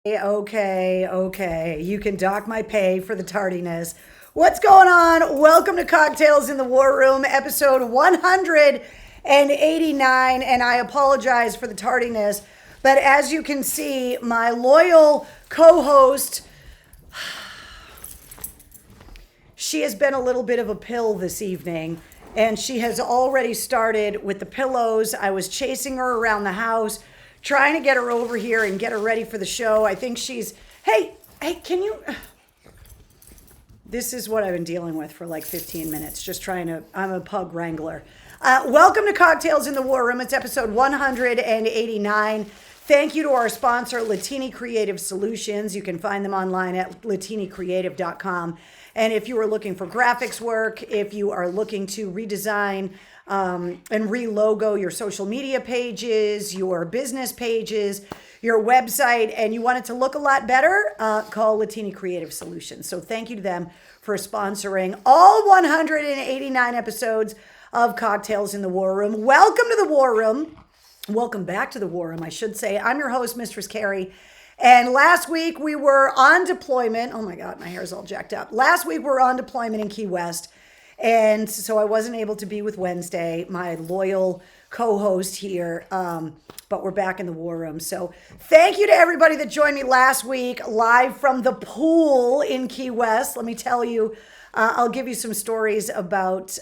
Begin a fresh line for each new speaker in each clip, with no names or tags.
Okay. You can dock my pay for the tardiness. What's going on? Welcome to Cocktails in the War Room, episode 189. And I apologize for the tardiness, but as you can see, my loyal co host, she has been a little bit of a pill this evening, and she has already started with the pillows. I was chasing her around the house, trying to get her over here and get her ready for the show. I think she's, hey, can you? This is what I've been dealing with for like 15 minutes, just trying to, I'm a pug wrangler. Welcome to Cocktails in the War Room. It's episode 189. Thank you to our sponsor, Latini Creative Solutions. You can find them online at latinicreative.com. And if you are looking for graphics work, if you are looking to redesign and re-logo your social media pages, your business pages, your website, and you want it to look a lot better, call Latini Creative Solutions. So thank you to them for sponsoring all 189 episodes of Cocktails in the War Room. Welcome to the War Room. Welcome back to the War Room, I should say. I'm your host, Mistress Carrie. And last week we were on deployment. Oh my God, my hair is all jacked up. Last week we were on deployment in Key West. And so I wasn't able to be with Wednesday, my loyal co-host here. But we're back in the War Room. So thank you to everybody that joined me last week live from the pool in Key West. Let me tell you, I'll give you some stories about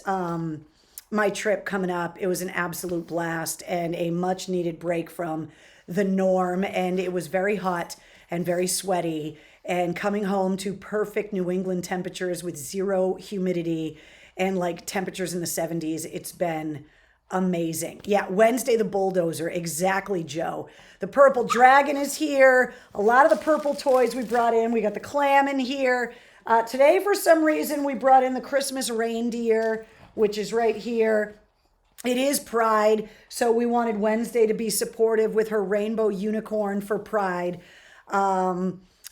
my trip coming up. It was an absolute blast and a much needed break from the norm. And it was very hot and very sweaty. And coming home to perfect New England temperatures with zero humidity and like temperatures in the 70s, it's been amazing. Yeah, Wednesday the bulldozer, exactly, Joe. The purple dragon is here. A lot of the purple toys we brought in. We got the clam in here. Today, for some reason, we brought in the Christmas reindeer, which is right here. It is Pride, so we wanted Wednesday to be supportive with her rainbow unicorn for Pride.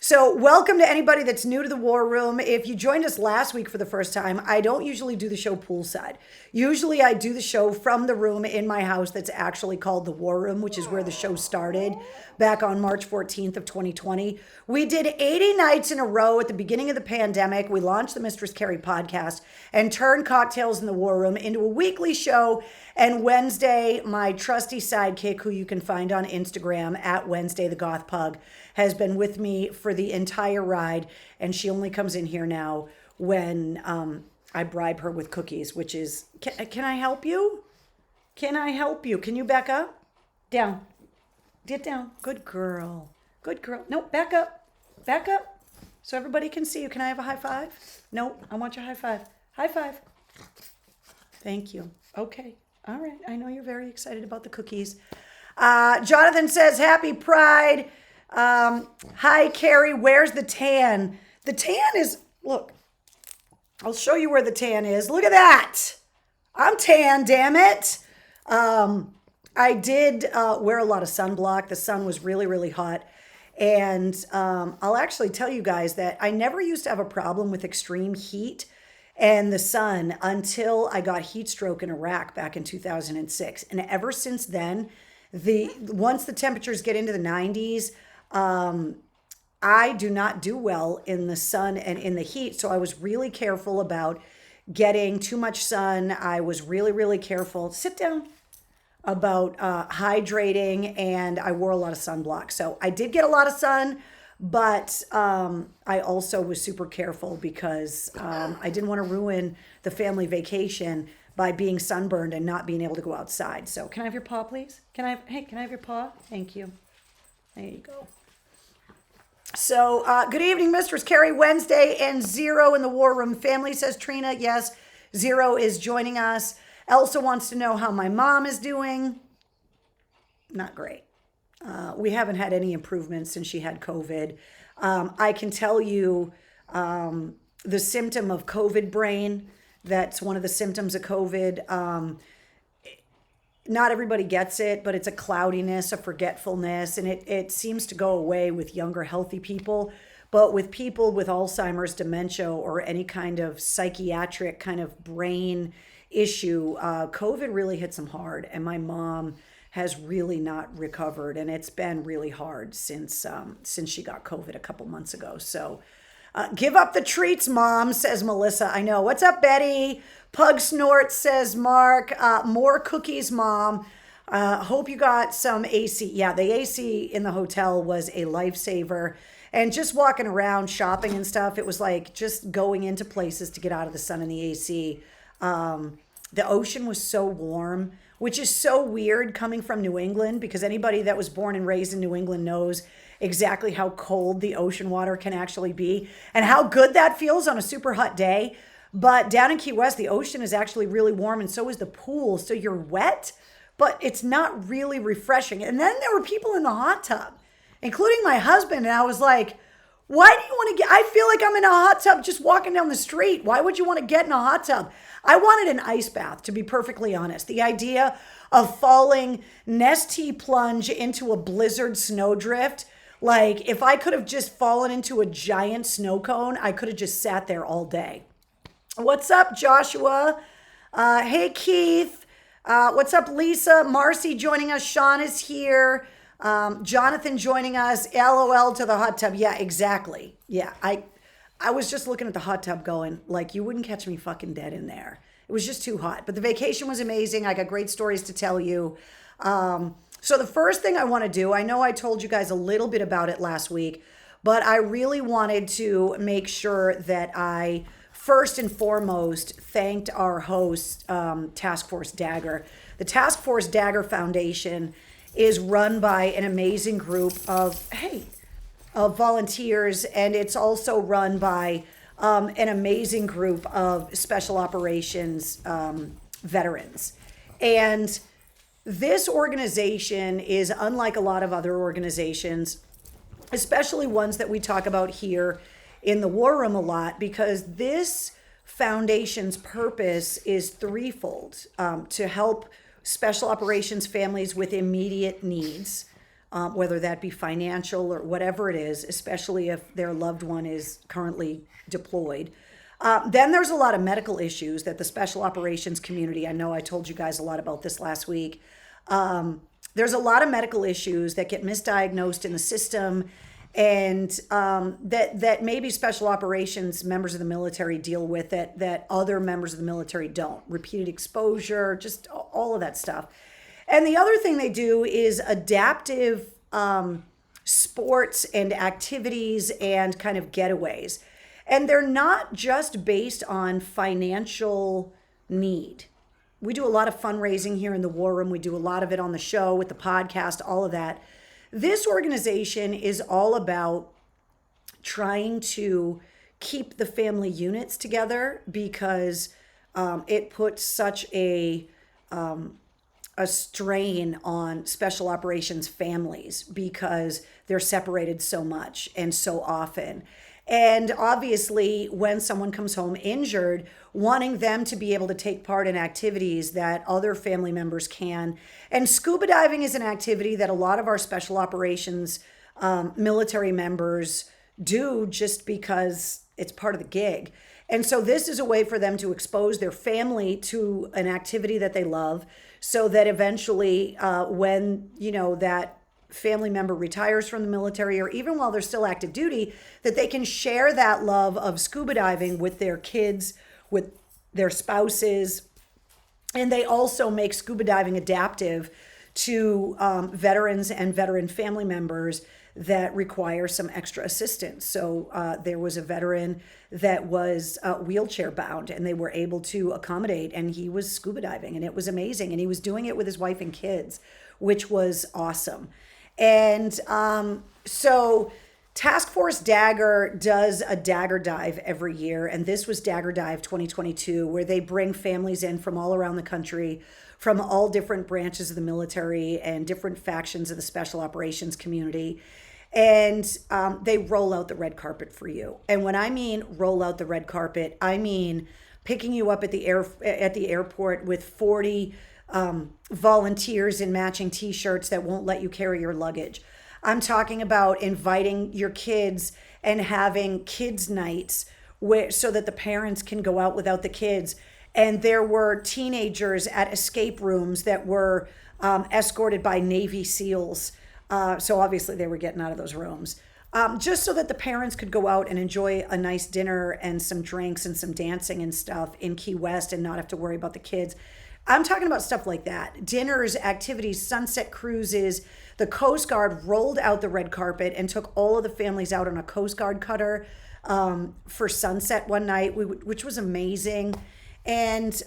So welcome to anybody that's new to the War Room. If you joined us last week for the first time, I don't usually do the show poolside. Usually I do the show from the room in my house that's actually called the War Room, which is where the show started back on March 14th of 2020. We did 80 nights in a row at the beginning of the pandemic. We launched the Mistress Carrie podcast and turned Cocktails in the War Room into a weekly show. And Wednesday, my trusty sidekick, who you can find on Instagram at Wednesday the Goth Pug, has been with me for the entire ride, and she only comes in here now when I bribe her with cookies, which is, can I help you? Can I help you? Can you back up? Down. Get down. Good girl. Good girl. No, back up. Back up so everybody can see you. Can I have a high five? No, I want your high five. High five. Thank you. Okay. All right. I know you're very excited about the cookies. Jonathan says, Happy Pride. Hi, Carrie. Where's the tan? The tan is, look, I'll show you where the tan is. Look at that. I'm tan, damn it. I did wear a lot of sunblock. The sun was really, really hot. And I'll actually tell you guys that I never used to have a problem with extreme heat and the sun until I got heat stroke in Iraq back in 2006. And ever since then, once the temperatures get into the 90s, I do not do well in the sun and in the heat. So I was really careful about getting too much sun. I was really, really careful. Sit down. About hydrating, and I wore a lot of sunblock. So I did get a lot of sun, but I also was super careful because I didn't want to ruin the family vacation by being sunburned and not being able to go outside. So can I have your paw, please? Can I have your paw? Thank you. There you go. So good evening, Mistress Carrie. Wednesday and Zero in the War Room family, says Trina. Yes, Zero is joining us. Elsa wants to know how my mom is doing. Not great. We haven't had any improvements since she had COVID. I can tell you the symptom of COVID brain. That's one of the symptoms of COVID. Not everybody gets it, but it's a cloudiness, a forgetfulness, and it seems to go away with younger, healthy people. But with people with Alzheimer's, dementia, or any kind of psychiatric kind of brain issue, COVID really hits them hard. And my mom has really not recovered, and it's been really hard since she got COVID a couple months ago. So give up the treats, Mom, says Melissa. I know. What's up, Betty? Pug snort, says Mark. More cookies, Mom. Hope you got some AC. Yeah, the AC in the hotel was a lifesaver. And just walking around shopping and stuff, it was like just going into places to get out of the sun and the AC. The ocean was so warm, which is so weird coming from New England, because anybody that was born and raised in New England knows exactly how cold the ocean water can actually be and how good that feels on a super hot day. But down in Key West, the ocean is actually really warm, and so is the pool. So you're wet, but it's not really refreshing. And then there were people in the hot tub, including my husband. And I was like, why do you want to get, I feel like I'm in a hot tub just walking down the street. Why would you want to get in a hot tub? I wanted an ice bath, to be perfectly honest. The idea of falling Nestea plunge into a blizzard snowdrift, like if I could have just fallen into a giant snow cone, I could have just sat there all day. What's up, Joshua? Hey, Keith. What's up, Lisa? Marcy joining us. Sean is here. Jonathan joining us. LOL to the hot tub. Yeah, exactly. Yeah, I was just looking at the hot tub going, like, you wouldn't catch me fucking dead in there. It was just too hot. But the vacation was amazing. I got great stories to tell you. So the first thing I want to do, I know I told you guys a little bit about it last week, but I really wanted to make sure that I first and foremost thanked our host, Task Force Dagger. The Task Force Dagger Foundation is run by an amazing group of volunteers, and it's also run by an amazing group of special operations veterans. And this organization is unlike a lot of other organizations, especially ones that we talk about here in the War Room a lot, because this foundation's purpose is threefold: to help special operations families with immediate needs, whether that be financial or whatever it is, especially if their loved one is currently deployed. Then there's a lot of medical issues that the special operations community, I know I told you guys a lot about this last week. There's a lot of medical issues that get misdiagnosed in the system, and that maybe special operations members of the military deal with that other members of the military don't. Repeated exposure, just all of that stuff. And the other thing they do is adaptive sports and activities and kind of getaways. And they're not just based on financial need. We do a lot of fundraising here in the War Room. We do a lot of it on the show with the podcast, all of that. This organization is all about trying to keep the family units together, because it puts such a strain on special operations families because they're separated so much and so often. And obviously, when someone comes home injured, wanting them to be able to take part in activities that other family members can. And scuba diving is an activity that a lot of our special operations military members do just because it's part of the gig. And so this is a way for them to expose their family to an activity that they love, so that eventually when, that family member retires from the military, or even while they're still active duty, that they can share that love of scuba diving with their kids, with their spouses. And they also make scuba diving adaptive to veterans and veteran family members that require some extra assistance. So there was a veteran that was wheelchair bound, and they were able to accommodate, and he was scuba diving, and it was amazing. And he was doing it with his wife and kids, which was awesome. And so Task Force Dagger does a Dagger Dive every year. And this was Dagger Dive 2022, where they bring families in from all around the country, from all different branches of the military and different factions of the special operations community. And they roll out the red carpet for you. And when I mean roll out the red carpet, I mean picking you up at the airport with 40 volunteers in matching t-shirts that won't let you carry your luggage. I'm talking about inviting your kids and having kids nights so that the parents can go out without the kids And there were teenagers at escape rooms that were escorted by Navy SEALs. So obviously they were getting out of those rooms. Just so that the parents could go out and enjoy a nice dinner and some drinks and some dancing and stuff in Key West and not have to worry about the kids. I'm talking about stuff like that. Dinners, activities, sunset cruises. The Coast Guard rolled out the red carpet and took all of the families out on a Coast Guard cutter for sunset one night, which was amazing. And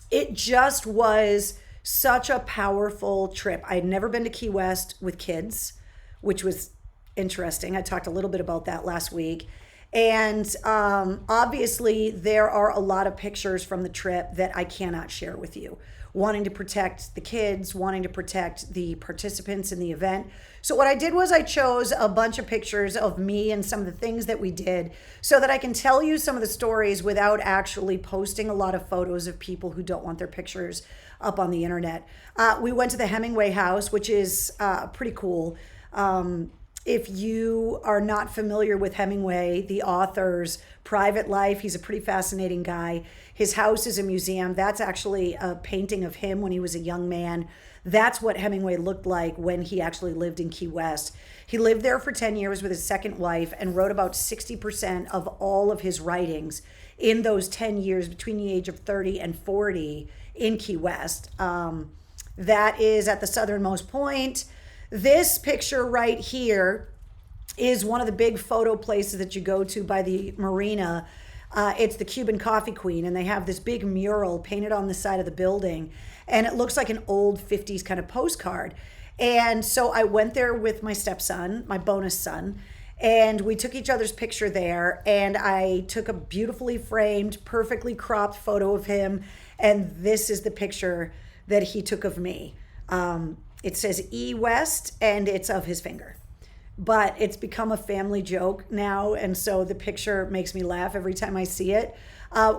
it just was such a powerful trip. I had never been to Key West with kids, which was interesting. I talked a little bit about that last week. And obviously, there are a lot of pictures from the trip that I cannot share with you. Wanting to protect the kids, wanting to protect the participants in the event. So what I did was I chose a bunch of pictures of me and some of the things that we did so that I can tell you some of the stories without actually posting a lot of photos of people who don't want their pictures up on the internet. We went to the Hemingway house, which is pretty cool. If you are not familiar with Hemingway, the author's private life, he's a pretty fascinating guy. His house is a museum. That's actually a painting of him when he was a young man. That's what Hemingway looked like when he actually lived in Key West. He lived there for 10 years with his second wife and wrote about 60% of all of his writings in those 10 years between the age of 30 and 40 in Key West. That is at the southernmost point. This picture right here is one of the big photo places that you go to by the marina. It's the Cuban Coffee Queen, and they have this big mural painted on the side of the building, and it looks like an old 50s kind of postcard. And so I went there with my stepson, my bonus son, and we took each other's picture there, and I took a beautifully framed, perfectly cropped photo of him, and this is the picture that he took of me. It says E West, and it's of his finger. But it's become a family joke now, and so the picture makes me laugh every time I see it.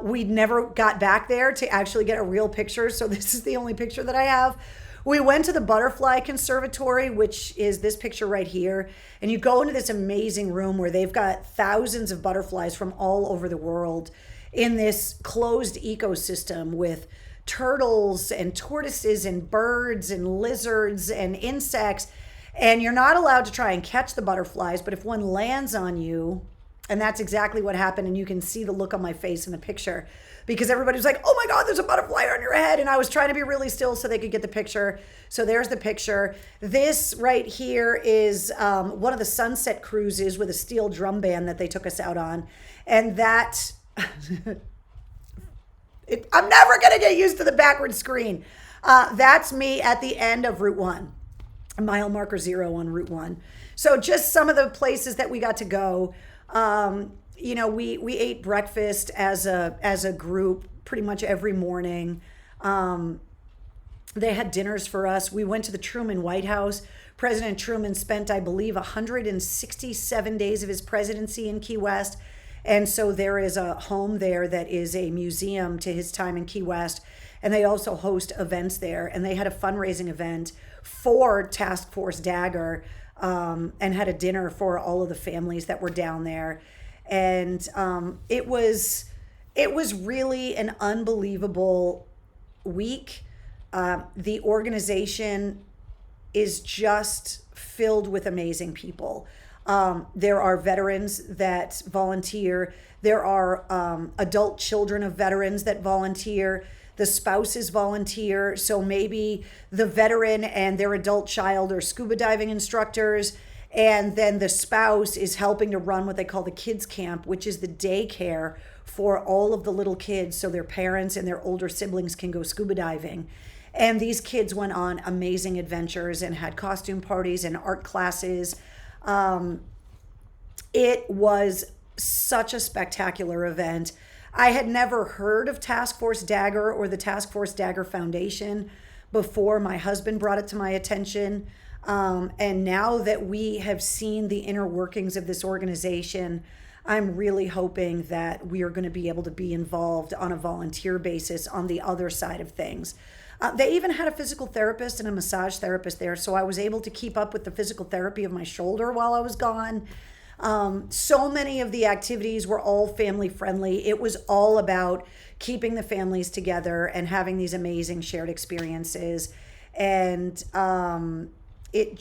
We never got back there to actually get a real picture, so this is the only picture that I have. We went to the Butterfly Conservatory, which is this picture right here, and you go into this amazing room where they've got thousands of butterflies from all over the world in this closed ecosystem with turtles and tortoises and birds and lizards and insects. And you're not allowed to try and catch the butterflies, but if one lands on you, and that's exactly what happened, and you can see the look on my face in the picture, because everybody was like, oh my God, there's a butterfly on your head. And I was trying to be really still so they could get the picture. So there's the picture. This right here is one of the sunset cruises with a steel drum band that they took us out on. And that... I'm never going to get used to the backward screen. That's me at the end of Route 1, mile marker 0 on Route 1. So just some of the places that we got to go. We ate breakfast as a group pretty much every morning. They had dinners for us. We went to the Truman White House. President Truman spent, I believe, 167 days of his presidency in Key West. And so there is a home there that is a museum to his time in Key West. And they also host events there. And they had a fundraising event for Task Force Dagger and had a dinner for all of the families that were down there. And it was really an unbelievable week. The organization is just filled with amazing people. There are veterans that volunteer. There are adult children of veterans that volunteer. The spouses volunteer. So maybe the veteran and their adult child are scuba diving instructors. And then the spouse is helping to run what they call the kids camp, which is the daycare for all of the little kids so their parents and their older siblings can go scuba diving. And these kids went on amazing adventures and had costume parties and art classes. It was such a spectacular event. I had never heard of Task Force Dagger or the Task Force Dagger Foundation before my husband brought it to my attention. And now that we have seen the inner workings of this organization, I'm really hoping that we are going to be able to be involved on a volunteer basis on the other side of things. They even had a physical therapist and a massage therapist there, so I was able to keep up with the physical therapy of my shoulder while I was gone. So many of the activities were all family friendly. It was all about keeping the families together and having these amazing shared experiences. And it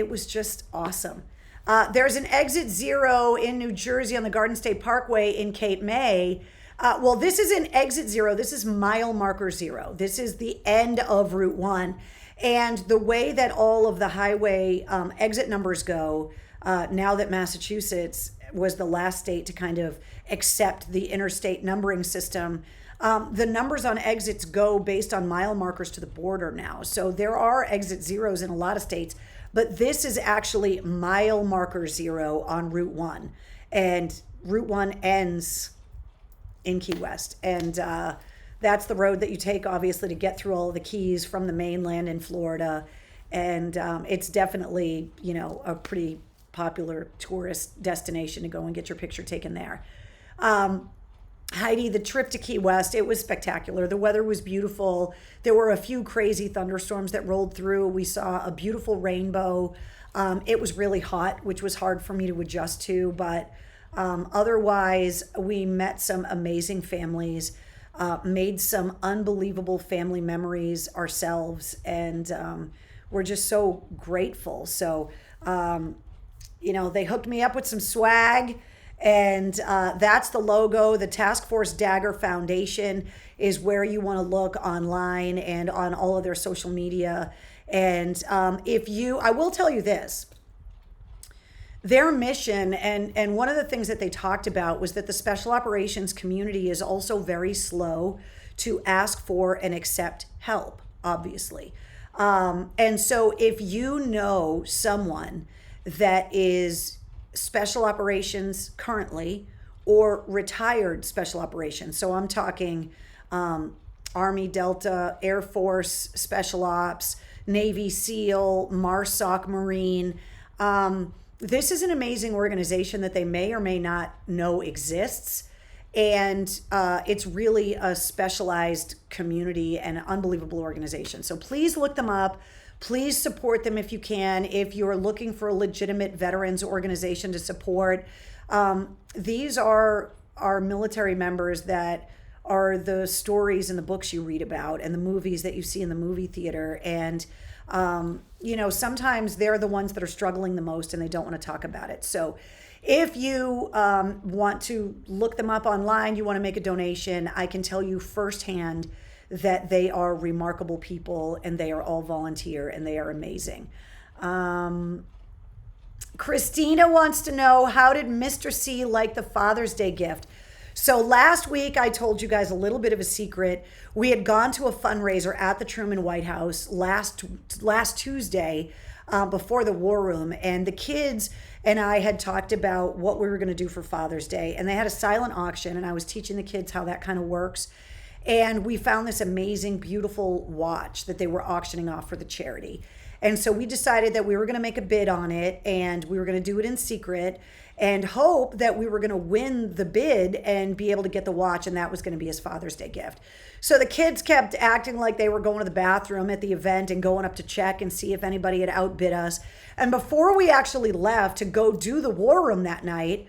was just awesome. There's an Exit Zero in New Jersey on the Garden State Parkway in Cape May. Well, this is an Exit Zero. This is mile marker zero. This is the end of Route 1. And the way that all of the highway exit numbers go, now that Massachusetts was the last state to kind of accept the interstate numbering system, the numbers on exits go based on mile markers to the border now. So there are Exit Zeros in a lot of states, but this is actually mile marker zero on Route 1. And Route 1 ends in Key West. And that's the road that you take, obviously, to get through all of the Keys from the mainland in Florida. And it's definitely, a pretty popular tourist destination to go and get your picture taken there. Heidi, the trip to Key West, it was spectacular. The weather was beautiful. There were a few crazy thunderstorms that rolled through. We saw a beautiful rainbow. It was really hot, which was hard for me to adjust to, but otherwise, we met some amazing families, made some unbelievable family memories ourselves, and we're just so grateful. So, they hooked me up with some swag. And that's the logo. The Task Force Dagger Foundation is where you want to look online and on all of their social media. And I will tell you this, their mission, and one of the things that they talked about was that the special operations community is also very slow to ask for and accept help, obviously. And so if you know someone that is special operations currently or retired special operations, so I'm talking Army, Delta, Air Force, Special Ops, Navy SEAL, MARSOC, Marine, this is an amazing organization that they may or may not know exists. And it's really a specialized community and an unbelievable organization. So please look them up. Please support them if you can. If you're looking for a legitimate veterans organization to support, these are our military members that are the stories in the books you read about and the movies that you see in the movie theater. And, sometimes they're the ones that are struggling the most and they don't want to talk about it. So if you want to look them up online, you want to make a donation, I can tell you firsthand that they are remarkable people and they are all volunteer and they are amazing. Christina wants to know, how did Mr. C like the Father's Day gift? So last week I told you guys a little bit of a secret. We had gone to a fundraiser at the Truman White House last Tuesday before the War Room, and the kids and I had talked about what we were going to do for Father's Day, and they had a silent auction, and I was teaching the kids how that kind of works. And we found this amazing, beautiful watch that they were auctioning off for the charity. And so we decided that we were going to make a bid on it, and we were going to do it in secret and hope that we were going to win the bid and be able to get the watch, and that was going to be his Father's Day gift. So the kids kept acting like they were going to the bathroom at the event and going up to check and see if anybody had outbid us. And before we actually left to go do the War Room that night,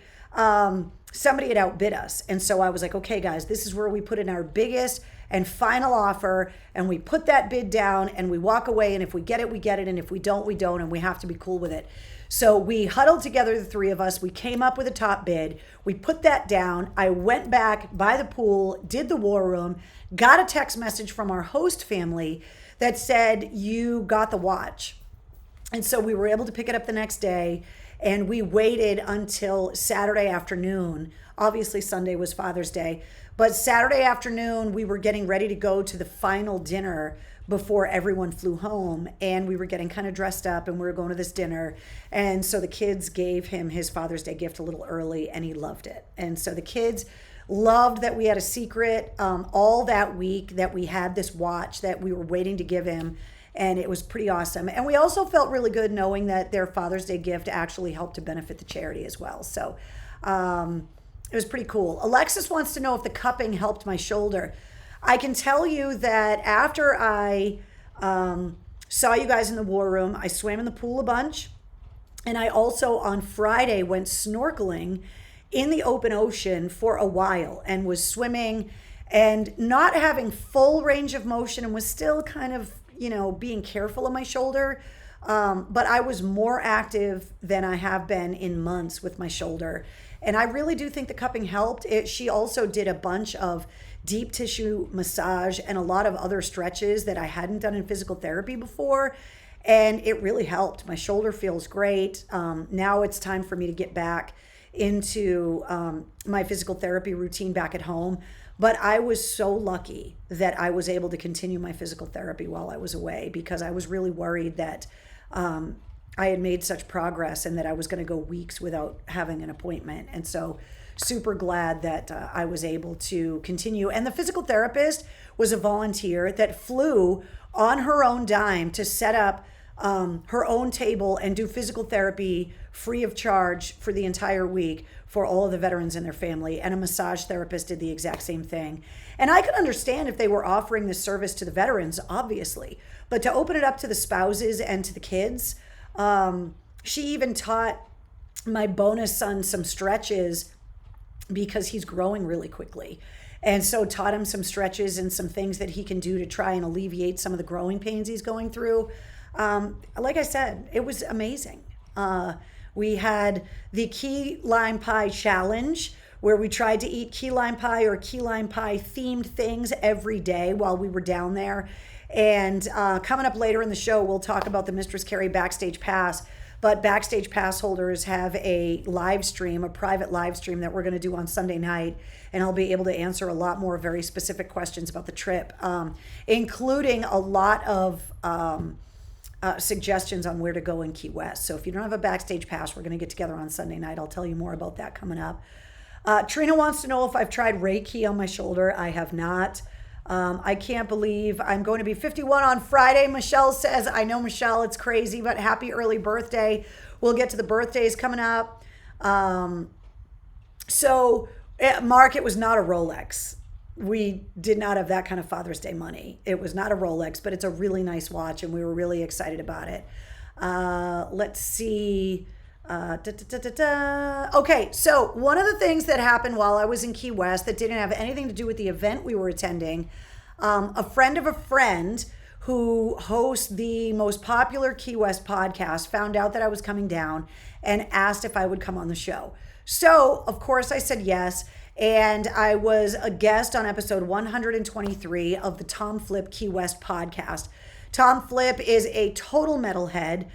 somebody had outbid us. And so I was like, okay, guys, this is where we put in our biggest and final offer, and we put that bid down and we walk away, and if we get it, we get it, and if we don't, we don't, and we have to be cool with it. So we huddled together, the three of us, we came up with a top bid, we put that down, I went back by the pool, did the War Room, got a text message from our host family that said, you got the watch. And so we were able to pick it up the next day, and we waited until Saturday afternoon. Obviously Sunday was Father's Day, but Saturday afternoon we were getting ready to go to the final dinner before everyone flew home, and we were getting kind of dressed up and we were going to this dinner. And so the kids gave him his Father's Day gift a little early, and he loved it. And so the kids loved that we had a secret all that week, that we had this watch that we were waiting to give him. And it was pretty awesome. And we also felt really good knowing that their Father's Day gift actually helped to benefit the charity as well. So it was pretty cool. Alexis wants to know if the cupping helped my shoulder. I can tell you that after I saw you guys in the War Room, I swam in the pool a bunch. And I also on Friday went snorkeling in the open ocean for a while and was swimming and not having full range of motion and was still kind of, being careful of my shoulder. But I was more active than I have been in months with my shoulder. And I really do think the cupping helped. She also did a bunch of deep tissue massage and a lot of other stretches that I hadn't done in physical therapy before. And it really helped. My shoulder feels great. Now it's time for me to get back into my physical therapy routine back at home. But I was so lucky that I was able to continue my physical therapy while I was away, because I was really worried that I had made such progress and that I was going to go weeks without having an appointment. And so super glad that I was able to continue. And the physical therapist was a volunteer that flew on her own dime to set up her own table and do physical therapy free of charge for the entire week for all of the veterans and their family. And a massage therapist did the exact same thing. And I could understand if they were offering this service to the veterans, obviously, but to open it up to the spouses and to the kids, she even taught my bonus son some stretches because he's growing really quickly. And so taught him some stretches and some things that he can do to try and alleviate some of the growing pains he's going through. Like I said, it was amazing. We had the key lime pie challenge where we tried to eat key lime pie or key lime pie themed things every day while we were down there. And coming up later in the show, we'll talk about the Mistress Carrie Backstage Pass. But Backstage Pass holders have a live stream, a private live stream that we're going to do on Sunday night. And I'll be able to answer a lot more very specific questions about the trip, including a lot of suggestions on where to go in Key West. So if you don't have a Backstage Pass, we're going to get together on Sunday night. I'll tell you more about that coming up. Trina wants to know if I've tried Reiki on my shoulder. I have not. I can't believe I'm going to be 51 on Friday. Michelle says, I know, Michelle, it's crazy, but happy early birthday. We'll get to the birthdays coming up. Mark, it was not a Rolex. We did not have that kind of Father's Day money. It was not a Rolex, but it's a really nice watch, and we were really excited about it. Let's see. Okay, so one of the things that happened while I was in Key West that didn't have anything to do with the event we were attending, a friend of a friend who hosts the most popular Key West podcast found out that I was coming down and asked if I would come on the show. So, of course, I said yes, and I was a guest on episode 123 of the Tom Flip Key West podcast. Tom Flip is a total metalhead.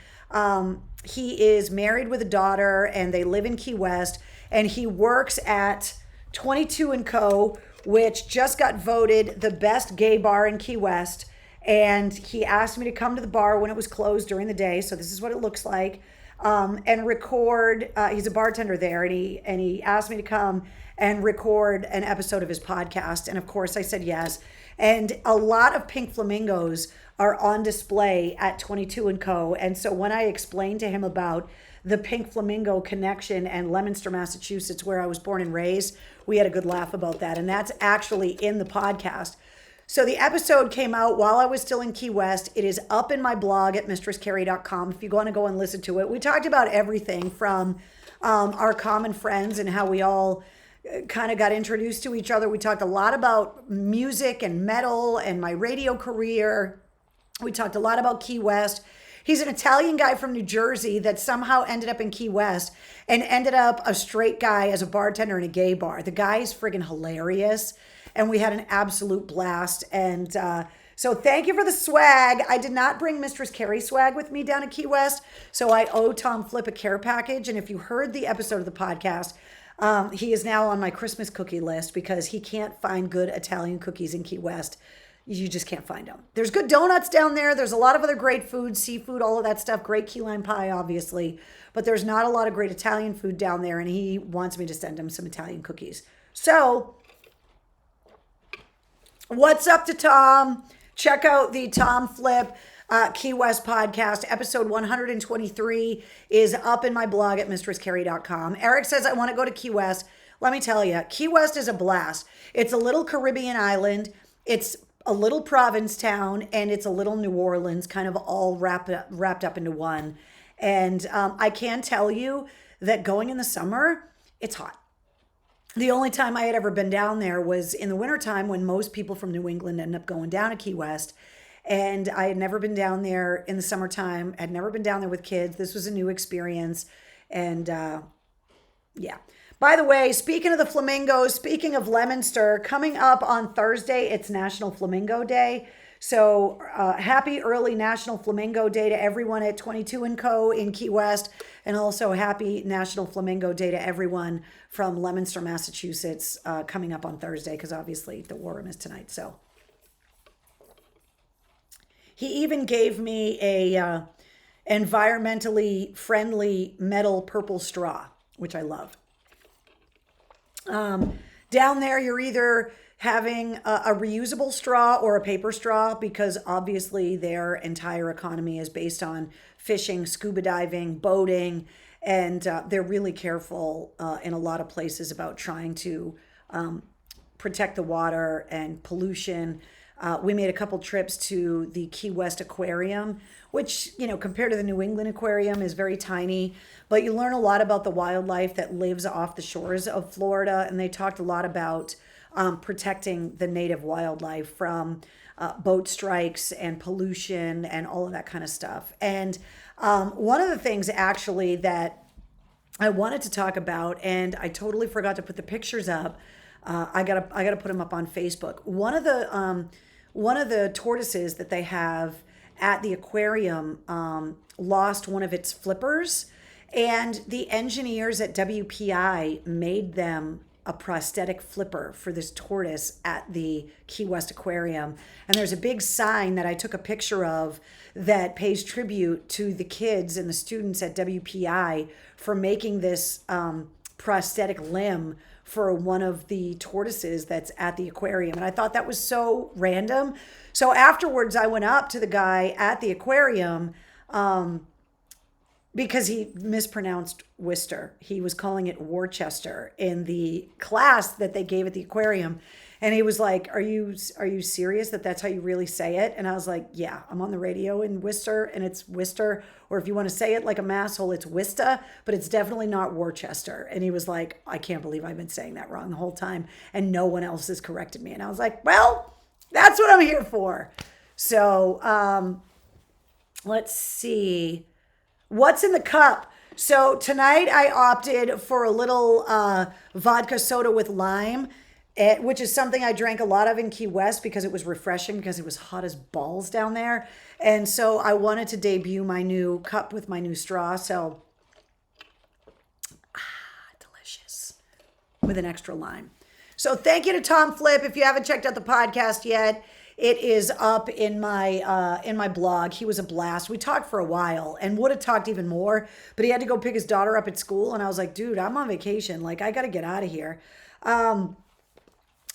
He is married with a daughter and they live in Key West, and he works at 22 & Co., which just got voted the best gay bar in Key West. And he asked me to come to the bar when it was closed during the day. So this is what it looks like, and record. He's a bartender there, and he asked me to come and record an episode of his podcast. And of course I said yes. And a lot of pink flamingos are on display at 22 & Co. And so when I explained to him about the Pink Flamingo connection and Leominster, Massachusetts, where I was born and raised, we had a good laugh about that. And that's actually in the podcast. So the episode came out while I was still in Key West. It is up in my blog at mistresscarrie.com if you want to go and listen to it. We talked about everything from our common friends and how we all kind of got introduced to each other. We talked a lot about music and metal and my radio career. We talked a lot about Key West. He's an Italian guy from New Jersey that somehow ended up in Key West and ended up a straight guy as a bartender in a gay bar. The guy is friggin' hilarious, and we had an absolute blast. And so thank you for the swag. I did not bring Mistress Carrie swag with me down at Key West, so I owe Tom Flip a care package. And if you heard the episode of the podcast, he is now on my Christmas cookie list because he can't find good Italian cookies in Key West. You just can't find them. There's good donuts down there. There's a lot of other great food, seafood, all of that stuff. Great key lime pie, obviously. But there's not a lot of great Italian food down there, and he wants me to send him some Italian cookies. So, what's up to Tom? Check out the Tom Flip Key West podcast. Episode 123 is up in my blog at mistresscarrie.com. Eric says, I want to go to Key West. Let me tell you, Key West is a blast. It's a little Caribbean island. It's a little Provincetown, and it's a little New Orleans, kind of all wrapped up into one. And I can tell you that going in the summer, it's hot. The only time I had ever been down there was in the wintertime when most people from New England end up going down to Key West. And I had never been down there in the summertime. I'd never been down there with kids. This was a new experience. And yeah. By the way, speaking of the flamingos, speaking of Leominster, coming up on Thursday, it's National Flamingo Day. So happy early National Flamingo Day to everyone at 22 & Co. in Key West. And also happy National Flamingo Day to everyone from Leominster, Massachusetts, coming up on Thursday, because obviously the War Room is tonight. So he even gave me a environmentally friendly metal purple straw, which I love. Down there, you're either having a reusable straw or a paper straw, because obviously their entire economy is based on fishing, scuba diving, boating, and they're really careful in a lot of places about trying to protect the water and pollution. We made a couple trips to the Key West Aquarium, which, compared to the New England Aquarium, is very tiny, but you learn a lot about the wildlife that lives off the shores of Florida. And they talked a lot about protecting the native wildlife from boat strikes and pollution and all of that kind of stuff. And one of the things actually that I wanted to talk about, and I totally forgot to put the pictures up. I gotta put them up on Facebook. One of the tortoises that they have at the aquarium lost one of its flippers, and the engineers at WPI made them a prosthetic flipper for this tortoise at the Key West Aquarium. And there's a big sign that I took a picture of that pays tribute to the kids and the students at WPI for making this prosthetic limb for one of the tortoises that's at the aquarium. And I thought that was so random. So afterwards, I went up to the guy at the aquarium because he mispronounced Worcester. He was calling it Worcester in the class that they gave at the aquarium. And he was like, are you serious that that's how you really say it? And I was like, yeah, I'm on the radio in Worcester and it's Worcester. Or if you want to say it like a masshole, it's Wista, but it's definitely not Worcester. And he was like, I can't believe I've been saying that wrong the whole time. And no one else has corrected me. And I was like, well, that's what I'm here for. So let's see. What's in the cup? So tonight I opted for a little vodka soda with lime, which is something I drank a lot of in Key West because it was refreshing, because it was hot as balls down there. And so I wanted to debut my new cup with my new straw. So, delicious with an extra lime. So thank you to Tom Flip. If you haven't checked out the podcast yet, it is up in my blog. He was a blast. We talked for a while and would have talked even more, but he had to go pick his daughter up at school. And I was like, dude, I'm on vacation. Like, I got to get out of here.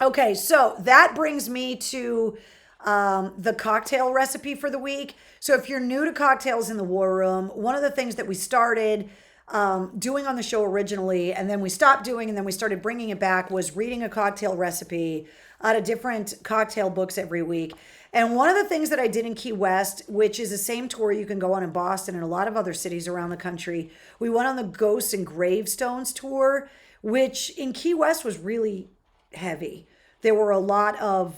Okay, so that brings me to the cocktail recipe for the week. So if you're new to Cocktails in the War Room, one of the things that we started doing on the show originally, and then we stopped doing, and then we started bringing it back, was reading a cocktail recipe out of different cocktail books every week. And one of the things that I did in Key West, which is the same tour you can go on in Boston and a lot of other cities around the country, we went on the Ghosts and Gravestones tour, which in Key West was really heavy. There were a lot of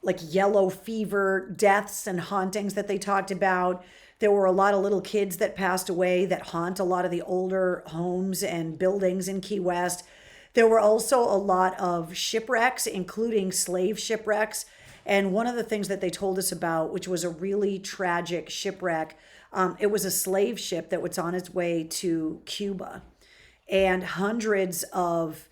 like yellow fever deaths and hauntings that they talked about. There were a lot of little kids that passed away that haunt a lot of the older homes and buildings in Key West. There were also a lot of shipwrecks, including slave shipwrecks. And one of the things that they told us about, which was a really tragic shipwreck, it was a slave ship that was on its way to Cuba. And hundreds of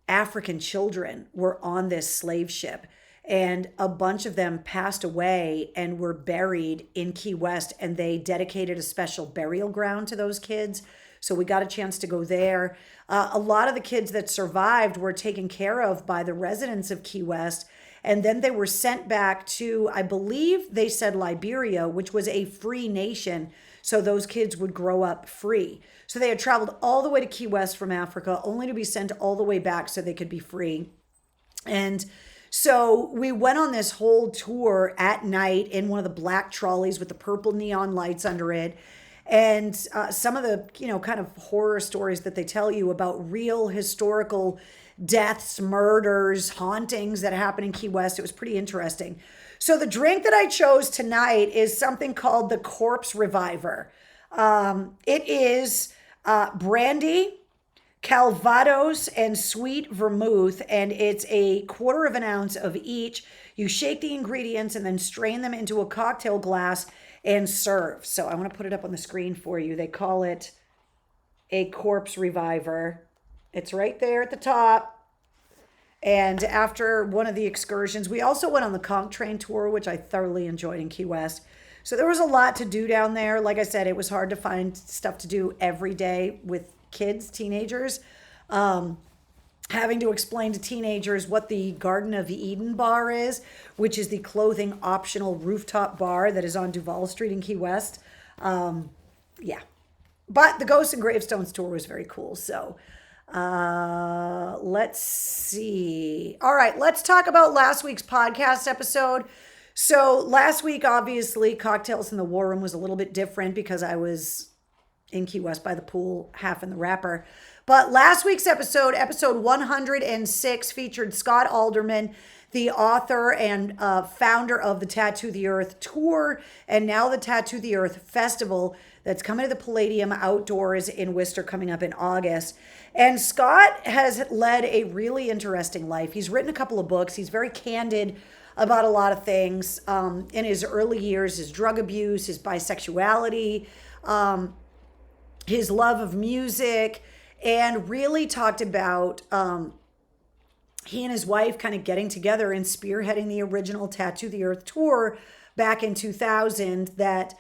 African children were on this slave ship. And a bunch of them passed away and were buried in Key West. And they dedicated a special burial ground to those kids. So we got a chance to go there. A lot of the kids that survived were taken care of by the residents of Key West. And then they were sent back to, I believe they said Liberia, which was a free nation. So those kids would grow up free. So they had traveled all the way to Key West from Africa, only to be sent all the way back so they could be free. And So we went on this whole tour at night in one of the black trolleys with the purple neon lights under it. And some of the, kind of horror stories that they tell you about real historical deaths, murders, hauntings that happen in Key West. It was pretty interesting. So the drink that I chose tonight is something called the Corpse Reviver. It is brandy, Calvados, and sweet vermouth, and it's a quarter of an ounce of each. You shake the ingredients and then strain them into a cocktail glass and serve. So I want to put it up on the screen for you. They call it a Corpse Reviver. It's right there at the top. And after one of the excursions, we also went on the conch train tour, which I thoroughly enjoyed in Key West. So there was a lot to do down there. Like I said, it was hard to find stuff to do every day with kids, teenagers. Having to explain to teenagers what the Garden of Eden bar is, which is the clothing optional rooftop bar that is on Duval Street in Key West. Yeah. But the Ghosts and Gravestones tour was very cool. So let's see. All right, let's talk about last week's podcast episode. So last week, obviously, Cocktails in the War Room was a little bit different because I was in Key West by the pool, half in the wrapper. But last week's episode 106, featured Scott Alderman, the author and founder of the Tattoo the Earth tour, and now the Tattoo the Earth festival that's coming to the Palladium Outdoors in Worcester coming up in August. And Scott has led a really interesting life. He's written a couple of books. He's very candid about a lot of things in his early years, his drug abuse, his bisexuality, his love of music, and really talked about he and his wife kind of getting together and spearheading the original Tattoo the Earth tour back in 2000 that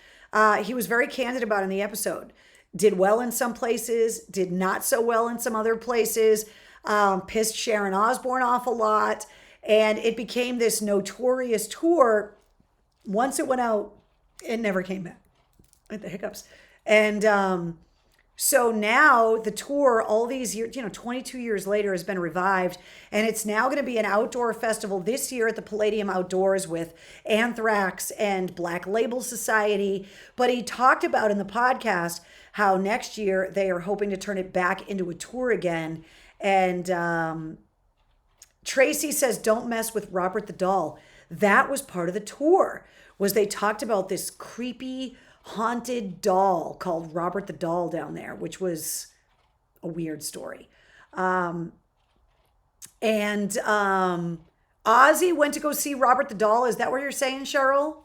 he was very candid about in the episode. Did well in some places, did not so well in some other places, pissed Sharon Osbourne off a lot, and it became this notorious tour. Once it went out, it never came back. With the hiccups. And so now the tour, all these years, 22 years later, has been revived. And it's now going to be an outdoor festival this year at the Palladium Outdoors with Anthrax and Black Label Society. But he talked about in the podcast how next year they are hoping to turn it back into a tour again. And Tracy says, don't mess with Robert the Doll. That was part of the tour, was they talked about this creepy haunted doll called Robert the Doll down there, which was a weird story. And Ozzy went to go see Robert the Doll. Is that what you're saying, Cheryl?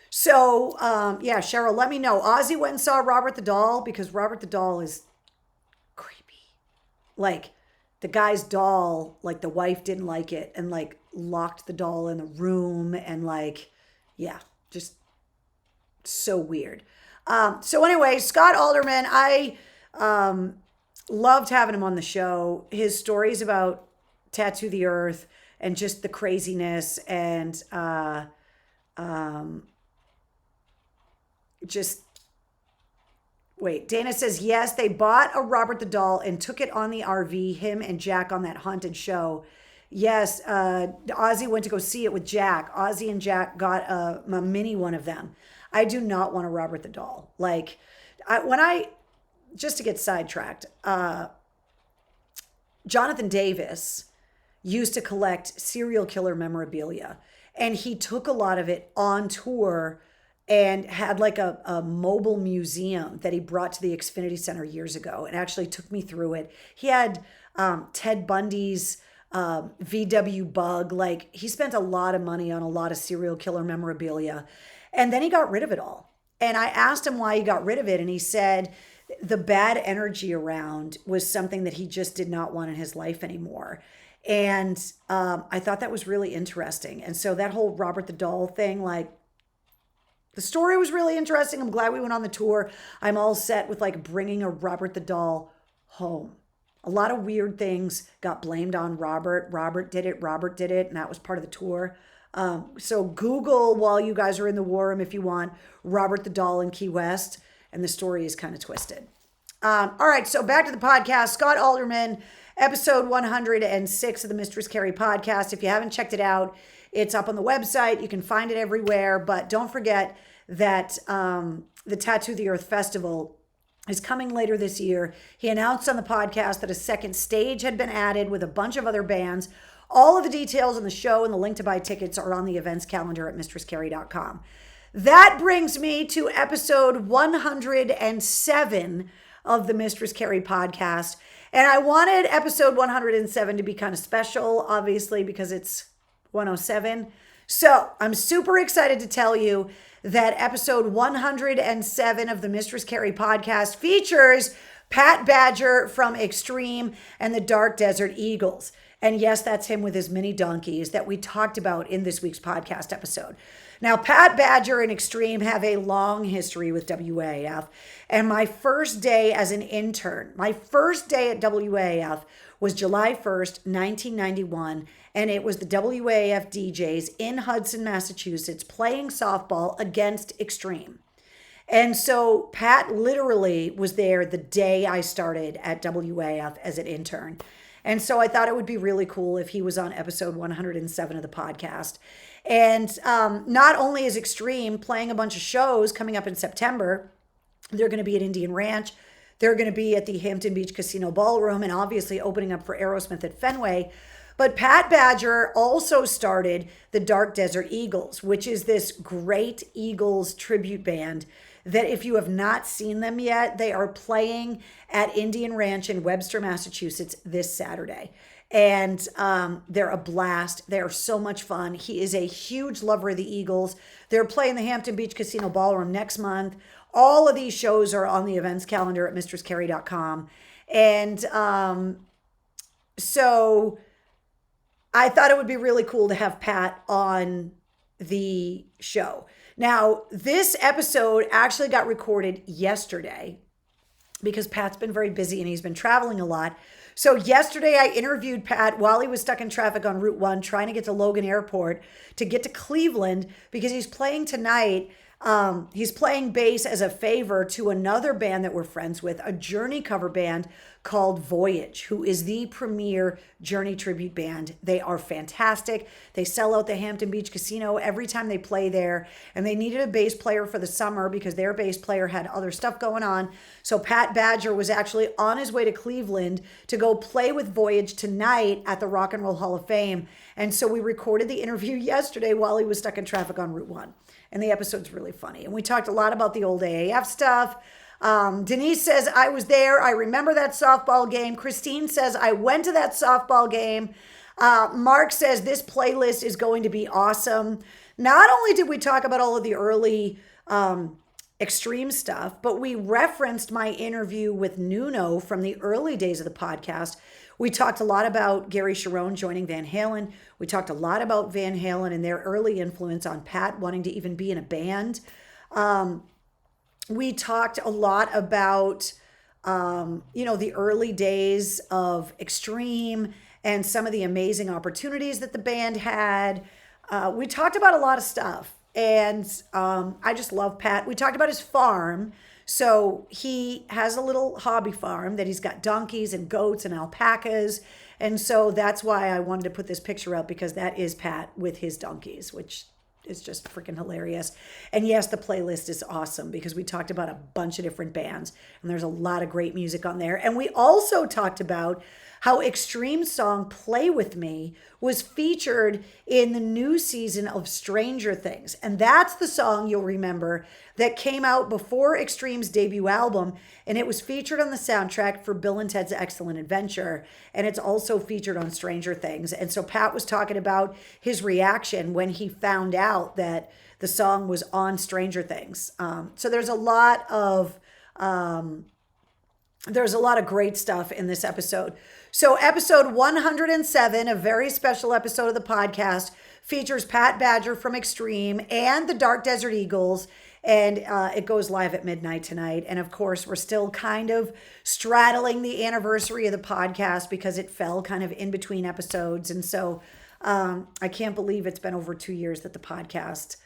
So, yeah, Cheryl, let me know. Ozzy went and saw Robert the Doll because Robert the Doll is creepy. Like, the guy's doll, like the wife didn't like it and like locked the doll in the room and like, yeah, just so weird. So anyway, Scott Alderman, I loved having him on the show. His stories about Tattoo the Earth and just the craziness and just wait, Dana says, yes, they bought a Robert the Doll and took it on the RV, him and Jack on that haunted show. Yes, Ozzy went to go see it with Jack. Ozzy and Jack got a mini one of them. I do not want a Robert the Doll. Like, just to get sidetracked, Jonathan Davis used to collect serial killer memorabilia, and he took a lot of it on tour and had like a mobile museum that he brought to the Xfinity Center years ago and actually took me through it. He had Ted Bundy's VW Bug. Like, he spent a lot of money on a lot of serial killer memorabilia, and then he got rid of it all. And I asked him why he got rid of it, and he said the bad energy around was something that he just did not want in his life anymore. And I thought that was really interesting. And so that whole Robert the Doll thing, like, the story was really interesting. I'm glad we went on the tour. I'm all set with like bringing a Robert the Doll home. A lot of weird things got blamed on Robert. Robert did it, and that was part of the tour. So Google, while you guys are in the war room, if you want, Robert the Doll in Key West, and the story is kind of twisted. All right, so back to the podcast. Scott Alderman, episode 106 of the Mistress Carrie podcast. If you haven't checked it out, it's up on the website. You can find it everywhere. But don't forget that the Tattoo the Earth Festival is coming later this year. He announced on the podcast that a second stage had been added with a bunch of other bands. All of the details on the show and the link to buy tickets are on the events calendar at mistresscarrie.com. That brings me to episode 107 of the Mistress Carrie podcast. And I wanted episode 107 to be kind of special, obviously, because it's 107. So I'm super excited to tell you that episode 107 of the Mistress Carrie podcast features Pat Badger from Extreme and the Dark Desert Eagles. And yes, that's him with his mini donkeys that we talked about in this week's podcast episode. Now, Pat Badger and Extreme have a long history with WAAF. And my first day as an intern, my first day at WAAF was July 1st, 1991. And it was the WAAF DJs in Hudson, Massachusetts, playing softball against Extreme. And so Pat literally was there the day I started at WAAF as an intern. And so I thought it would be really cool if he was on episode 107 of the podcast. And not only is Extreme playing a bunch of shows coming up in September, they're going to be at Indian Ranch. They're going to be at the Hampton Beach Casino Ballroom and obviously opening up for Aerosmith at Fenway. But Pat Badger also started the Dark Desert Eagles, which is this great Eagles tribute band that if you have not seen them yet, they are playing at Indian Ranch in Webster, Massachusetts this Saturday. And they're a blast. They're so much fun. He is a huge lover of the Eagles. They're playing the Hampton Beach Casino Ballroom next month. All of these shows are on the events calendar at mistresscarrie.com. And so I thought it would be really cool to have Pat on the show. Now, this episode actually got recorded yesterday because Pat's been very busy and he's been traveling a lot. So yesterday I interviewed Pat while he was stuck in traffic on Route 1 trying to get to Logan Airport to get to Cleveland because he's playing tonight. He's playing bass as a favor to another band that we're friends with, a Journey cover band called Voyage, who is the premier Journey tribute band. They are fantastic. They sell out the Hampton Beach Casino every time they play there, and they needed a bass player for the summer because their bass player had other stuff going on. So Pat Badger was actually on his way to Cleveland to go play with Voyage tonight at the Rock and Roll Hall of Fame. And so we recorded the interview yesterday while he was stuck in traffic on Route 1. And the episode's really funny. And we talked a lot about the old AAF stuff. Denise says, I was there. I remember that softball game. Christine says, I went to that softball game. Mark says, this playlist is going to be awesome. Not only did we talk about all of the early Extreme stuff, but we referenced my interview with Nuno from the early days of the podcast. We talked a lot about Gary Cherone joining Van Halen. We talked a lot about Van Halen and their early influence on Pat wanting to even be in a band. We talked a lot about, the early days of Extreme and some of the amazing opportunities that the band had. We talked about a lot of stuff. And I just love Pat. We talked about his farm. So he has a little hobby farm that he's got donkeys and goats and alpacas. And so that's why I wanted to put this picture up, because that is Pat with his donkeys, which is just freaking hilarious. And yes, the playlist is awesome because we talked about a bunch of different bands and there's a lot of great music on there. And we also talked about how Extreme's song Play With Me was featured in the new season of Stranger Things. And that's the song you'll remember that came out before Extreme's debut album. And it was featured on the soundtrack for Bill and Ted's Excellent Adventure. And it's also featured on Stranger Things. And so Pat was talking about his reaction when he found out that the song was on Stranger Things. So there's a lot of great stuff in this episode. So episode 107, a very special episode of the podcast, features Pat Badger from Extreme and the Dark Desert Eagles. And it goes live at midnight tonight. And of course, we're still kind of straddling the anniversary of the podcast because it fell kind of in between episodes. And so I can't believe it's been over 2 years that the podcast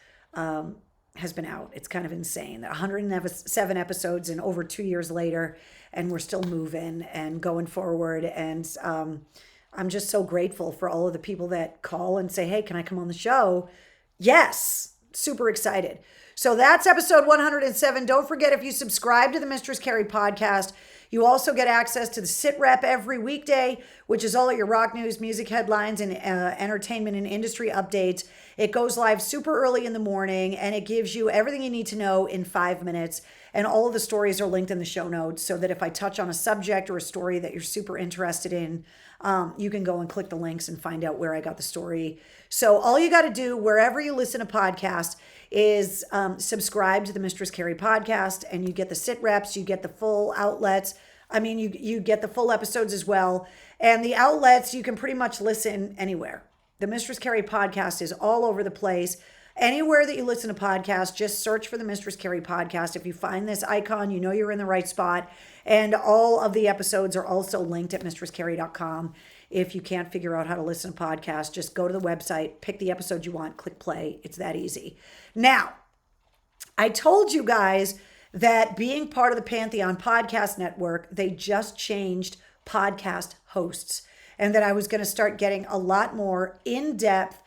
has been out. It's kind of insane. 107 episodes and over 2 years later, and we're still moving and going forward. And I'm just so grateful for all of the people that call and say, hey, can I come on the show? Yes, super excited. So that's episode 107. Don't forget, if you subscribe to the Mistress Carrie podcast, you also get access to the Sit Rep every weekday, which is all of your rock news, music headlines, and entertainment and industry updates. It goes live super early in the morning, and it gives you everything you need to know in 5 minutes. And all of the stories are linked in the show notes, so that if I touch on a subject or a story that you're super interested in, you can go and click the links and find out where I got the story. So all you got to do, wherever you listen to podcasts, is subscribe to the Mistress Carrie podcast, and you get the sit reps, you get the full outlets. I mean, you get the full episodes as well. And the outlets, you can pretty much listen anywhere. The Mistress Carrie podcast is all over the place. Anywhere that you listen to podcasts, just search for the Mistress Carrie podcast. If you find this icon, you know you're in the right spot. And all of the episodes are also linked at mistresscarrie.com. If you can't figure out how to listen to podcasts, just go to the website, pick the episode you want, click play. It's that easy. Now, I told you guys that being part of the Pantheon Podcast Network, they just changed podcast hosts, and that I was going to start getting a lot more in-depth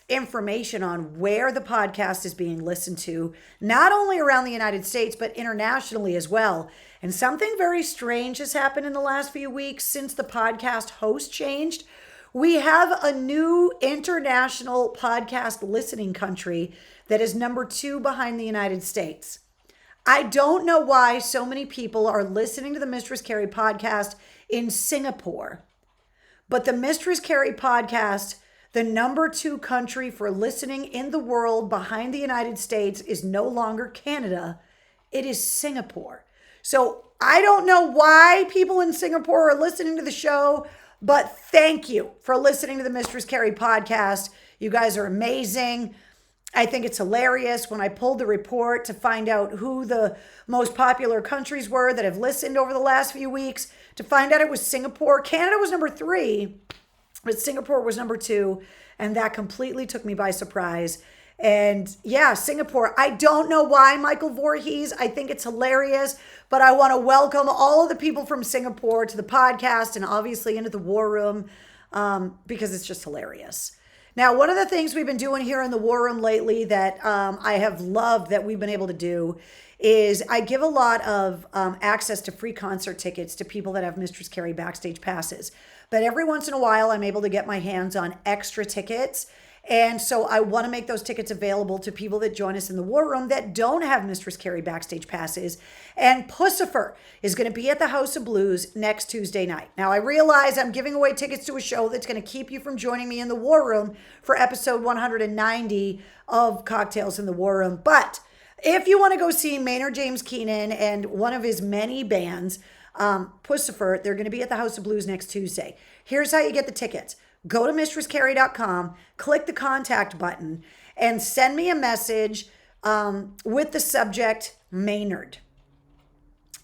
information on where the podcast is being listened to, not only around the United States, but internationally as well. And something very strange has happened in the last few weeks since the podcast host changed. We have a new international podcast listening country that is number 2 behind the United States. I don't know why so many people are listening to the Mistress Carrie podcast in Singapore, but the Mistress Carrie podcast, the number 2 country for listening in the world behind the United States, is no longer Canada. It is Singapore. So I don't know why people in Singapore are listening to the show, but thank you for listening to the Mistress Carrie podcast. You guys are amazing. I think it's hilarious when I pulled the report to find out who the most popular countries were that have listened over the last few weeks, to find out it was Singapore. Canada was number 3, but Singapore was number 2, and that completely took me by surprise. And yeah, Singapore, I don't know why, Michael Voorhees. I think it's hilarious, but I want to welcome all of the people from Singapore to the podcast and obviously into the War Room, because it's just hilarious. Now, one of the things we've been doing here in the War Room lately that I have loved that we've been able to do is I give a lot of access to free concert tickets to people that have Mistress Carrie backstage passes. But every once in a while, I'm able to get my hands on extra tickets. And so I want to make those tickets available to people that join us in the War Room that don't have Mistress Carrie backstage passes. And Puscifer is going to be at the House of Blues next Tuesday night. Now, I realize I'm giving away tickets to a show that's going to keep you from joining me in the War Room for episode 190 of Cocktails in the War Room. But if you want to go see Maynard James Keenan and one of his many bands, Puscifer, they're going to be at the House of Blues next Tuesday. Here's how you get the tickets. Go to mistresscarrie.com, click the contact button, and send me a message with the subject Maynard.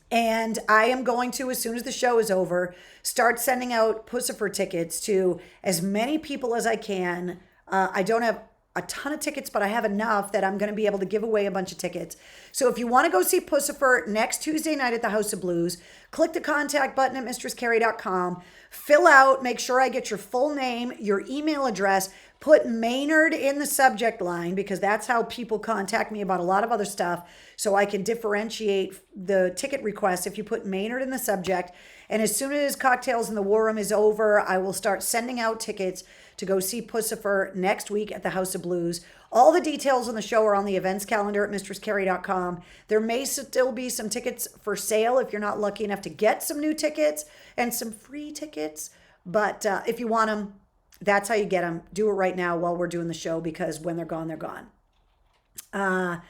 And I am going to, as soon as the show is over, start sending out Puscifer tickets to as many people as I can. I don't have a ton of tickets, but I have enough that I'm going to be able to give away a bunch of tickets. So if you want to go see Puscifer next Tuesday night at the House of Blues, click the contact button at mistresscarrie.com, fill out, make sure I get your full name, your email address, put Maynard in the subject line, because that's how people contact me about a lot of other stuff. So I can differentiate the ticket requests if you put Maynard in the subject. And as soon as Cocktails in the War Room is over, I will start sending out tickets to go see Puscifer next week at the House of Blues. All the details on the show are on the events calendar at mistresscarrie.com. There may still be some tickets for sale if you're not lucky enough to get some new tickets and some free tickets. But if you want them, that's how you get them. Do it right now while we're doing the show, because when they're gone, they're gone.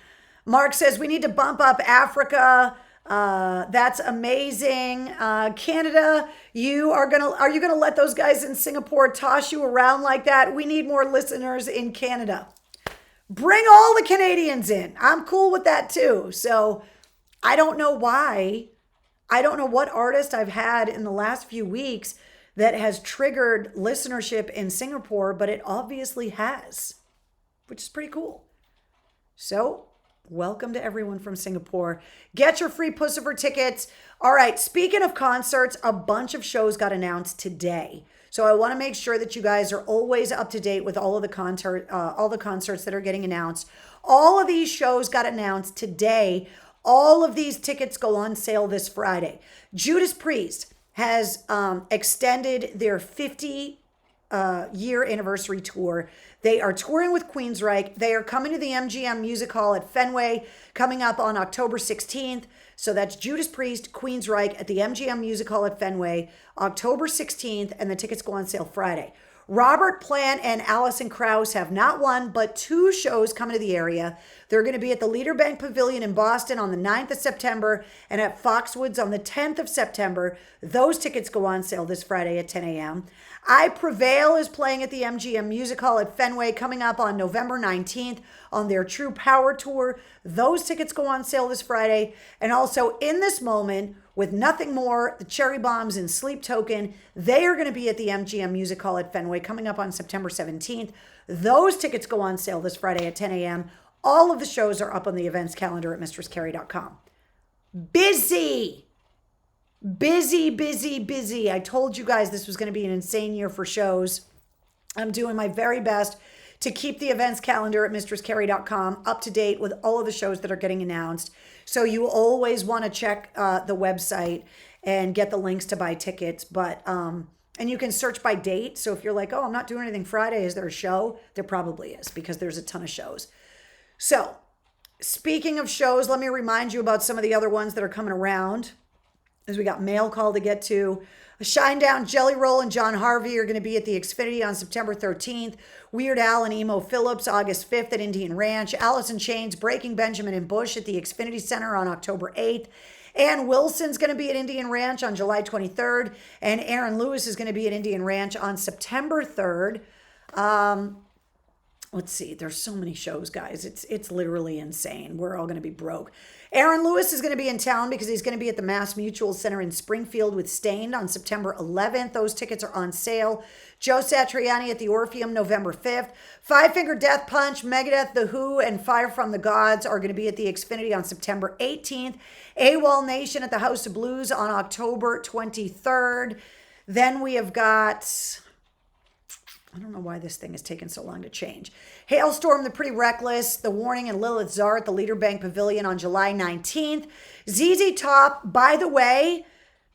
Mark says we need to bump up Africa. That's amazing. Canada, are you gonna let those guys in Singapore toss you around like that? We need more listeners in Canada. Bring all the Canadians in. I'm cool with that too. So I don't know why. I don't know what artist I've had in the last few weeks that has triggered listenership in Singapore, but it obviously has, which is pretty cool. So, welcome to everyone from Singapore. Get your free Pussifer tickets. All right, speaking of concerts, a bunch of shows got announced today. So I want to make sure that you guys are always up to date with all of the concerts that are getting announced. All of these shows got announced today. All of these tickets go on sale this Friday. Judas Priest has extended their 50 year anniversary tour. They are touring with Queensryche. They are coming to the MGM Music Hall at Fenway coming up on October 16th. So that's Judas Priest, Queensryche at the MGM Music Hall at Fenway, October 16th, and the tickets go on sale Friday. Robert Plant and Alison Krauss have not one, but two shows coming to the area. They're going to be at the Leader Bank Pavilion in Boston on the 9th of September and at Foxwoods on the 10th of September. Those tickets go on sale this Friday at 10 a.m. I Prevail is playing at the MGM Music Hall at Fenway coming up on November 19th on their True Power Tour. Those tickets go on sale this Friday. And also In This Moment, with Nothing More, the Cherry Bombs, and Sleep Token, they are going to be at the MGM Music Hall at Fenway coming up on September 17th. Those tickets go on sale this Friday at 10 a.m. All of the shows are up on the events calendar at mistresscarrie.com. Busy. I told you guys this was going to be an insane year for shows. I'm doing my very best to keep the events calendar at mistresscarrie.com up to date with all of the shows that are getting announced. So you always want to check the website and get the links to buy tickets. But and you can search by date. So if you're like, oh, I'm not doing anything Friday, is there a show? There probably is, because there's a ton of shows. So speaking of shows, let me remind you about some of the other ones that are coming around, as we got Mail Call to get to. Shinedown, Jelly Roll, and John Harvey are going to be at the Xfinity on September 13th. Weird Al and Emo Phillips, August 5th at Indian Ranch. Alice in Chains, Breaking Benjamin and Bush at the Xfinity Center on October 8th. Ann Wilson's going to be at Indian Ranch on July 23rd. And Aaron Lewis is going to be at Indian Ranch on September 3rd. Let's see, there's so many shows, guys. It's literally insane. We're all going to be broke. Aaron Lewis is going to be in town because he's going to be at the Mass Mutual Center in Springfield with Stained on September 11th. Those tickets are on sale. Joe Satriani at the Orpheum November 5th. Five Finger Death Punch, Megadeth, The Who, and Fire from the Gods are going to be at the Xfinity on September 18th. AWOL Nation at the House of Blues on October 23rd. Then we have got... I don't know why this thing is taking so long to change. Hailstorm, The Pretty Reckless, The Warning, and Lilith Czar at the Leader Bank Pavilion on July 19th. ZZ Top, by the way,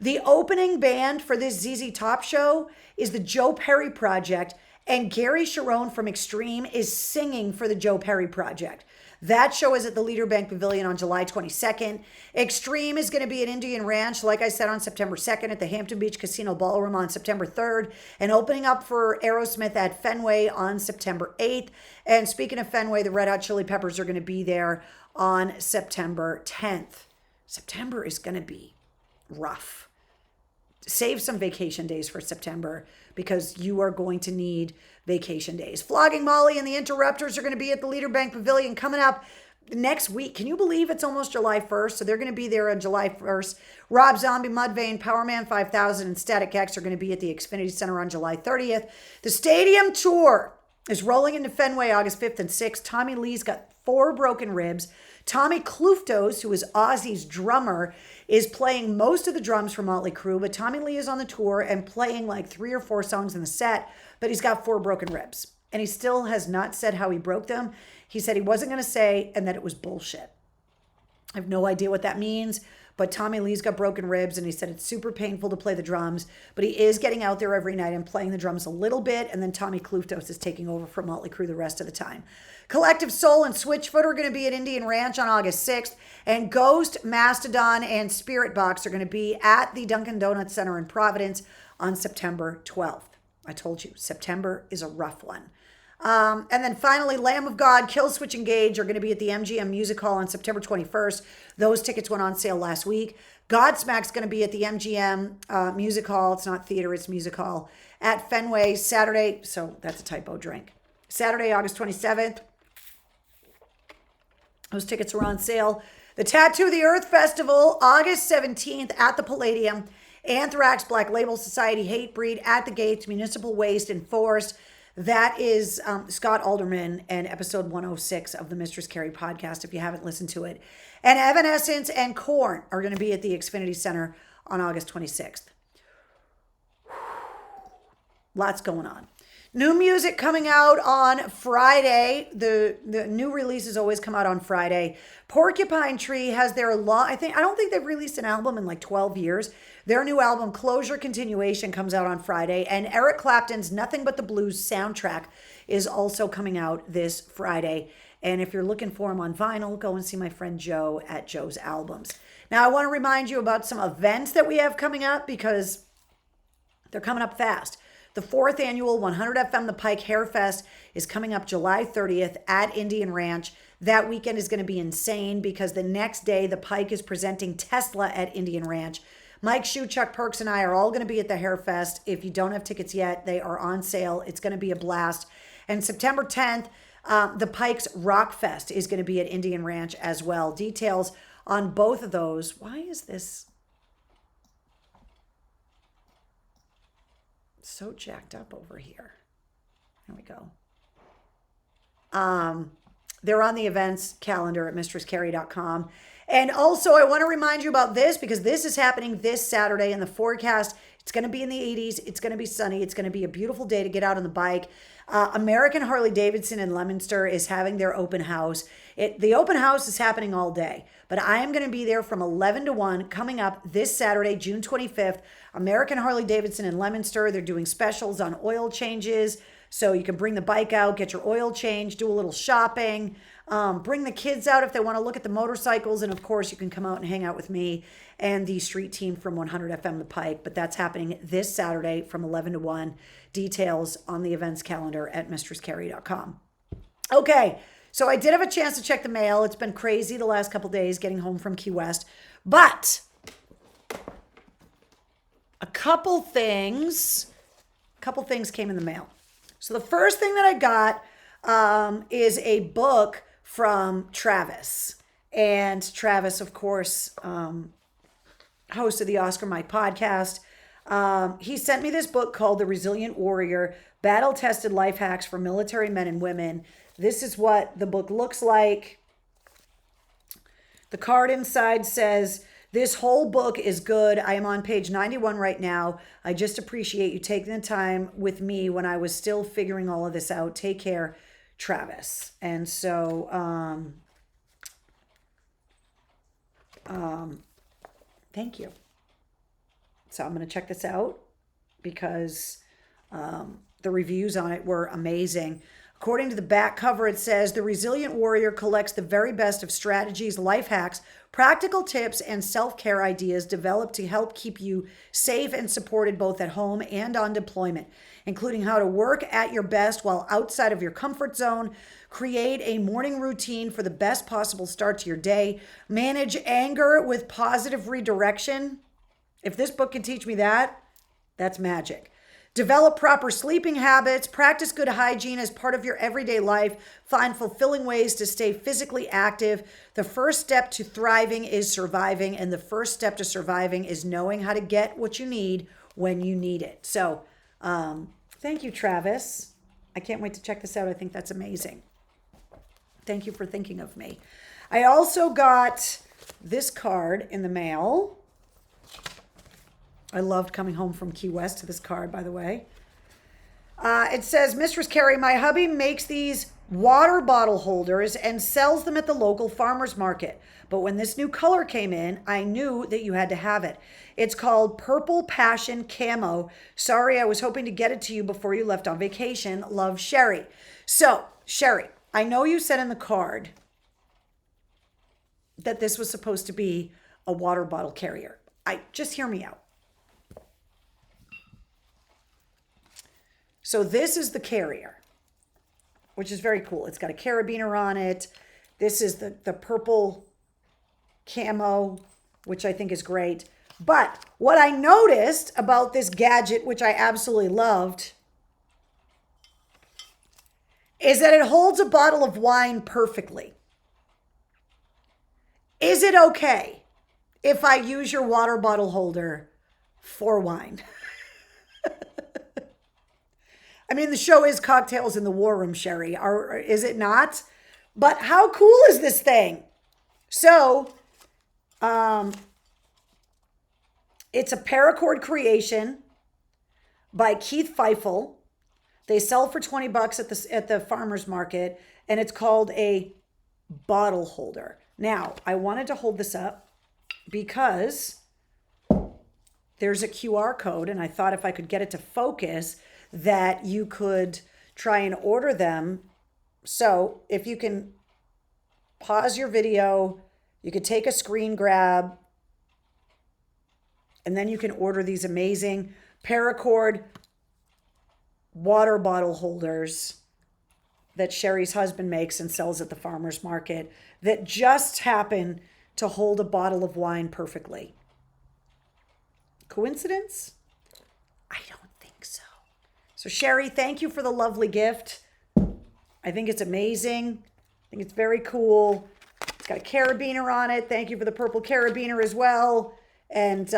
the opening band for this ZZ Top show is the Joe Perry Project, and Gary Sharon from Extreme is singing for the Joe Perry Project. That show is at the Leader Bank Pavilion on July 22nd. Extreme is going to be at Indian Ranch, like I said, on September 2nd at the Hampton Beach Casino Ballroom on September 3rd, and opening up for Aerosmith at Fenway on September 8th. And speaking of Fenway, the Red Hot Chili Peppers are going to be there on September 10th. September is going to be rough. Save some vacation days for September because you are going to need vacation days. Flogging Molly and the Interrupters are going to be at the Leader Bank Pavilion coming up next week. Can you believe it's almost July 1st? So they're going to be there on July 1st. Rob Zombie, Mudvayne, Powerman 5000, and Static X are going to be at the Xfinity Center on July 30th. The Stadium Tour is rolling into Fenway August 5th and 6th. Tommy Lee's got 4 broken ribs. Tommy Kluftos, who is Ozzy's drummer, is playing most of the drums for Motley Crue, but Tommy Lee is on the tour and playing like 3 or 4 songs in the set, but he's got 4 broken ribs. And he still has not said how he broke them. He said he wasn't going to say, and that it was bullshit. I have no idea what that means, but Tommy Lee's got broken ribs, and he said it's super painful to play the drums, but he is getting out there every night and playing the drums a little bit, and then Tommy Kluftos is taking over for Motley Crue the rest of the time. Collective Soul and Switchfoot are going to be at Indian Ranch on August 6th, and Ghost, Mastodon, and Spirit Box are going to be at the Dunkin' Donuts Center in Providence on September 12th. I told you, September is a rough one. And then finally, Lamb of God, Killswitch Engage are going to be at the MGM Music Hall on September 21st. Those tickets went on sale last week. Godsmack's going to be at the MGM Music Hall. It's not theater, it's Music Hall at Fenway Saturday. So that's a typo, drink. Saturday, August 27th. Those tickets were on sale. The Tattoo the Earth Festival, August 17th at the Palladium. Anthrax, Black Label Society, Hatebreed at the Gates, Municipal Waste, and Forest. That is Scott Alderman and episode 106 of the Mistress Carrie podcast, if you haven't listened to it. And Evanescence and Korn are going to be at the Xfinity Center on August 26th. Lots going on. New music coming out on Friday. The new releases always come out on Friday. Porcupine Tree has their I don't think they've released an album in like 12 years. Their new album, Closure Continuation, comes out on Friday. And Eric Clapton's Nothing But the Blues soundtrack is also coming out this Friday. And if you're looking for them on vinyl, go and see my friend Joe at Joe's Albums. Now, I want to remind you about some events that we have coming up because they're coming up fast. The 4th annual 100 FM The Pike Hair Fest is coming up July 30th at Indian Ranch. That weekend is going to be insane because the next day the Pike is presenting Tesla at Indian Ranch. Mike Shue, Chuck Perks, and I are all going to be at the Hair Fest. If you don't have tickets yet, they are on sale. It's going to be a blast. And September 10th, the Pike's Rock Fest is going to be at Indian Ranch as well. Details on both of those. Why is this so jacked up over here? There we go. They're on the events calendar at mistresscarrie.com. And also, I want to remind you about this because this is happening this Saturday in the forecast. It's going to be in the 80s. It's going to be sunny. It's going to be a beautiful day to get out on the bike. American Harley Davidson in Leominster is having their open house. The open house is happening all day, but I am going to be there from 11 to 1 coming up this Saturday, June 25th. American Harley Davidson in Leominster. They're doing specials on oil changes. So you can bring the bike out, get your oil changed, do a little shopping, bring the kids out if they want to look at the motorcycles. And of course, you can come out and hang out with me and the street team from 100 FM The Pike. But that's happening this Saturday from 11 to 1. Details on the events calendar at mistresscarrie.com. Okay, so I did have a chance to check the mail. It's been crazy the last couple days getting home from Key West. But a couple things came in the mail. So the first thing that I got is a book from Travis. And Travis, of course, host of the Oscar Mike podcast. He sent me this book called The Resilient Warrior, Battle-Tested Life Hacks for Military Men and Women. This is what the book looks like. The card inside says, "This whole book is good. I am on page 91 right now. I just appreciate you taking the time with me when I was still figuring all of this out. Take care, Travis." And so, thank you. So I'm going to check this out because the reviews on it were amazing. According to the back cover, it says, "The Resilient Warrior collects the very best of strategies, life hacks, practical tips, and self-care ideas developed to help keep you safe and supported both at home and on deployment, including how to work at your best while outside of your comfort zone, create a morning routine for the best possible start to your day, manage anger with positive redirection." If this book can teach me that, that's magic. "Develop proper sleeping habits, practice good hygiene as part of your everyday life, find fulfilling ways to stay physically active. The first step to thriving is surviving, and the first step to surviving is knowing how to get what you need when you need it." So, thank you, Travis. I can't wait to check this out. I think that's amazing. Thank you for thinking of me. I also got this card in the mail. I loved coming home from Key West to this card, by the way. It says, "Mistress Carrie, my hubby makes these water bottle holders and sells them at the local farmer's market. But when this new color came in, I knew that you had to have it. It's called Purple Passion Camo. Sorry, I was hoping to get it to you before you left on vacation. Love, Sherry." So, Sherry, I know you said in the card that this was supposed to be a water bottle carrier. Just hear me out. So this is the carrier, which is very cool. It's got a carabiner on it. This is the purple camo, which I think is great. But what I noticed about this gadget, which I absolutely loved, is that it holds a bottle of wine perfectly. Is it okay if I use your water bottle holder for wine? I mean, the show is Cocktails in the War Room, Sherry. Is it not? But how cool is this thing? So, it's a paracord creation by Keith Feifel. They sell for $20 at the farmer's market, and it's called a bottle holder. Now, I wanted to hold this up because there's a QR code, and I thought if I could get it to focus, that you could try and order them. So if you can pause your video, you could take a screen grab, and then you can order these amazing paracord water bottle holders that Sherry's husband makes and sells at the farmer's market that just happen to hold a bottle of wine perfectly. Coincidence? I don't think so. So Sherry, thank you for the lovely gift. I think it's amazing. I think it's very cool. It's got a carabiner on it. Thank you for the purple carabiner as well. And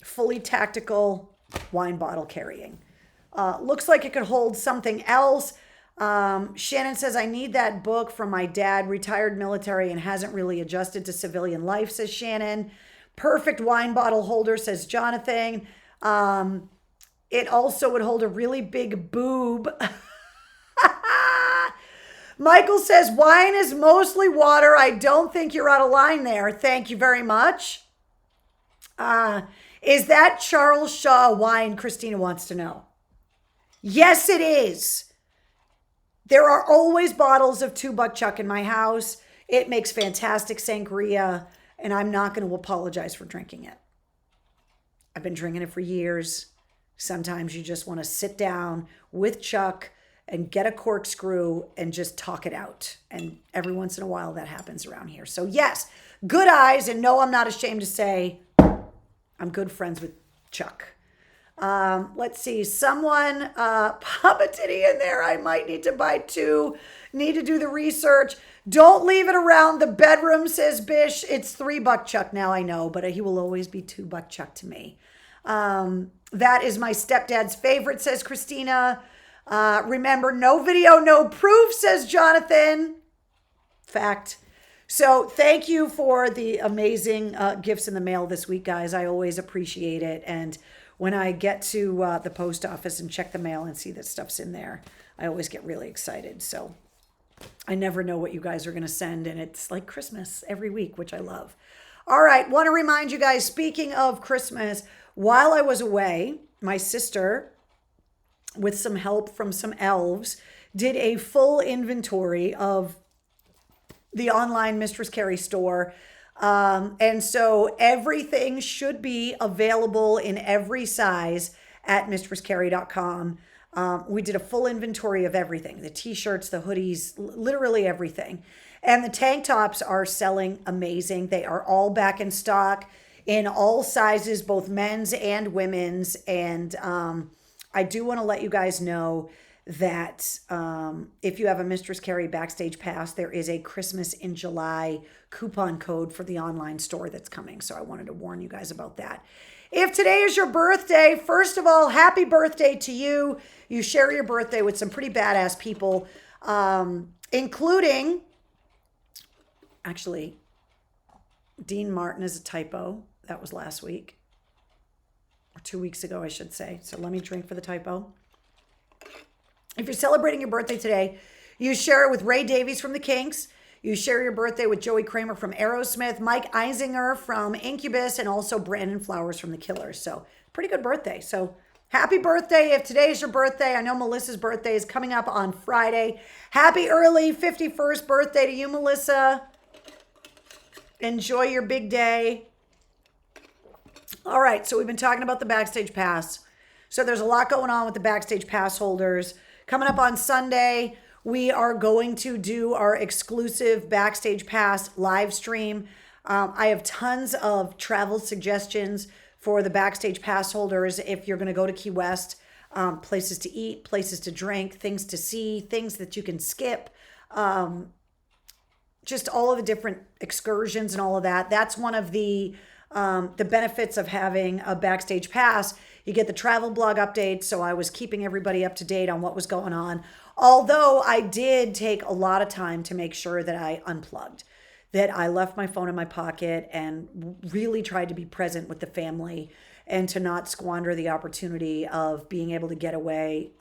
fully tactical wine bottle carrying. Looks like it could hold something else. Shannon says, I need that book from my dad, retired military and hasn't really adjusted to civilian life, says Shannon. Perfect wine bottle holder, says Jonathan. It also would hold a really big boob. Michael says, wine is mostly water. I don't think you're out of line there. Thank you very much. Is that Charles Shaw wine? Christina wants to know. Yes, it is. There are always bottles of 2 Buck Chuck in my house. It makes fantastic sangria, and I'm not going to apologize for drinking it. I've been drinking it for years. Sometimes you just want to sit down with Chuck and get a corkscrew and just talk it out. And every once in a while that happens around here. So yes, good eyes. And no, I'm not ashamed to say I'm good friends with Chuck. Let's see. Someone, Papa Titty in there. I might need to buy 2. Need to do the research. Don't leave it around the bedroom, says Bish. It's 3 Buck Chuck now, I know, but he will always be 2 Buck Chuck to me. That is my stepdad's favorite, says Christina. Remember, no video, no proof, says Jonathan. Fact. So thank you for the amazing gifts in the mail this week, guys. I always appreciate it. And when I get to the post office and check the mail and see that stuff's in there, I always get really excited. So I never know what you guys are going to send. And it's like Christmas every week, which I love. All right. Want to remind you guys, speaking of Christmas, while I was away, my sister, with some help from some elves, did a full inventory of the online Mistress Carrie store. And so everything should be available in every size at mistresscarrie.com. We did a full inventory of everything, the t-shirts, the hoodies, literally everything. And the tank tops are selling amazing. They are all back in stock in all sizes, both men's and women's. And I do want to let you guys know that if you have a Mistress Carrie Backstage Pass, there is a Christmas in July coupon code for the online store that's coming. So I wanted to warn you guys about that. If today is your birthday, first of all, happy birthday to you. You share your birthday with some pretty badass people, including, actually, Dean Martin is a typo. That was last week, or 2 weeks ago, I should say. So let me drink for the typo. If you're celebrating your birthday today, you share it with Ray Davies from the Kinks. You share your birthday with Joey Kramer from Aerosmith, Mike Eisinger from Incubus, and also Brandon Flowers from The Killers. So pretty good birthday. So happy birthday. If today is your birthday, I know Melissa's birthday is coming up on Friday. Happy early 51st birthday to you, Melissa. Enjoy your big day. All right, so we've been talking about the Backstage Pass. So there's a lot going on with the Backstage Pass holders. Coming up on Sunday, we are going to do our exclusive Backstage Pass live stream. I have tons of travel suggestions for the Backstage Pass holders if you're going to go to Key West. Places to eat, places to drink, things to see, things that you can skip. Just all of the different excursions and all of that. That's one of the the benefits of having a Backstage Pass. You get the travel blog updates, so I was keeping everybody up to date on what was going on. Although I did take a lot of time to make sure that I unplugged, that I left my phone in my pocket and really tried to be present with the family and to not squander the opportunity of being able to get away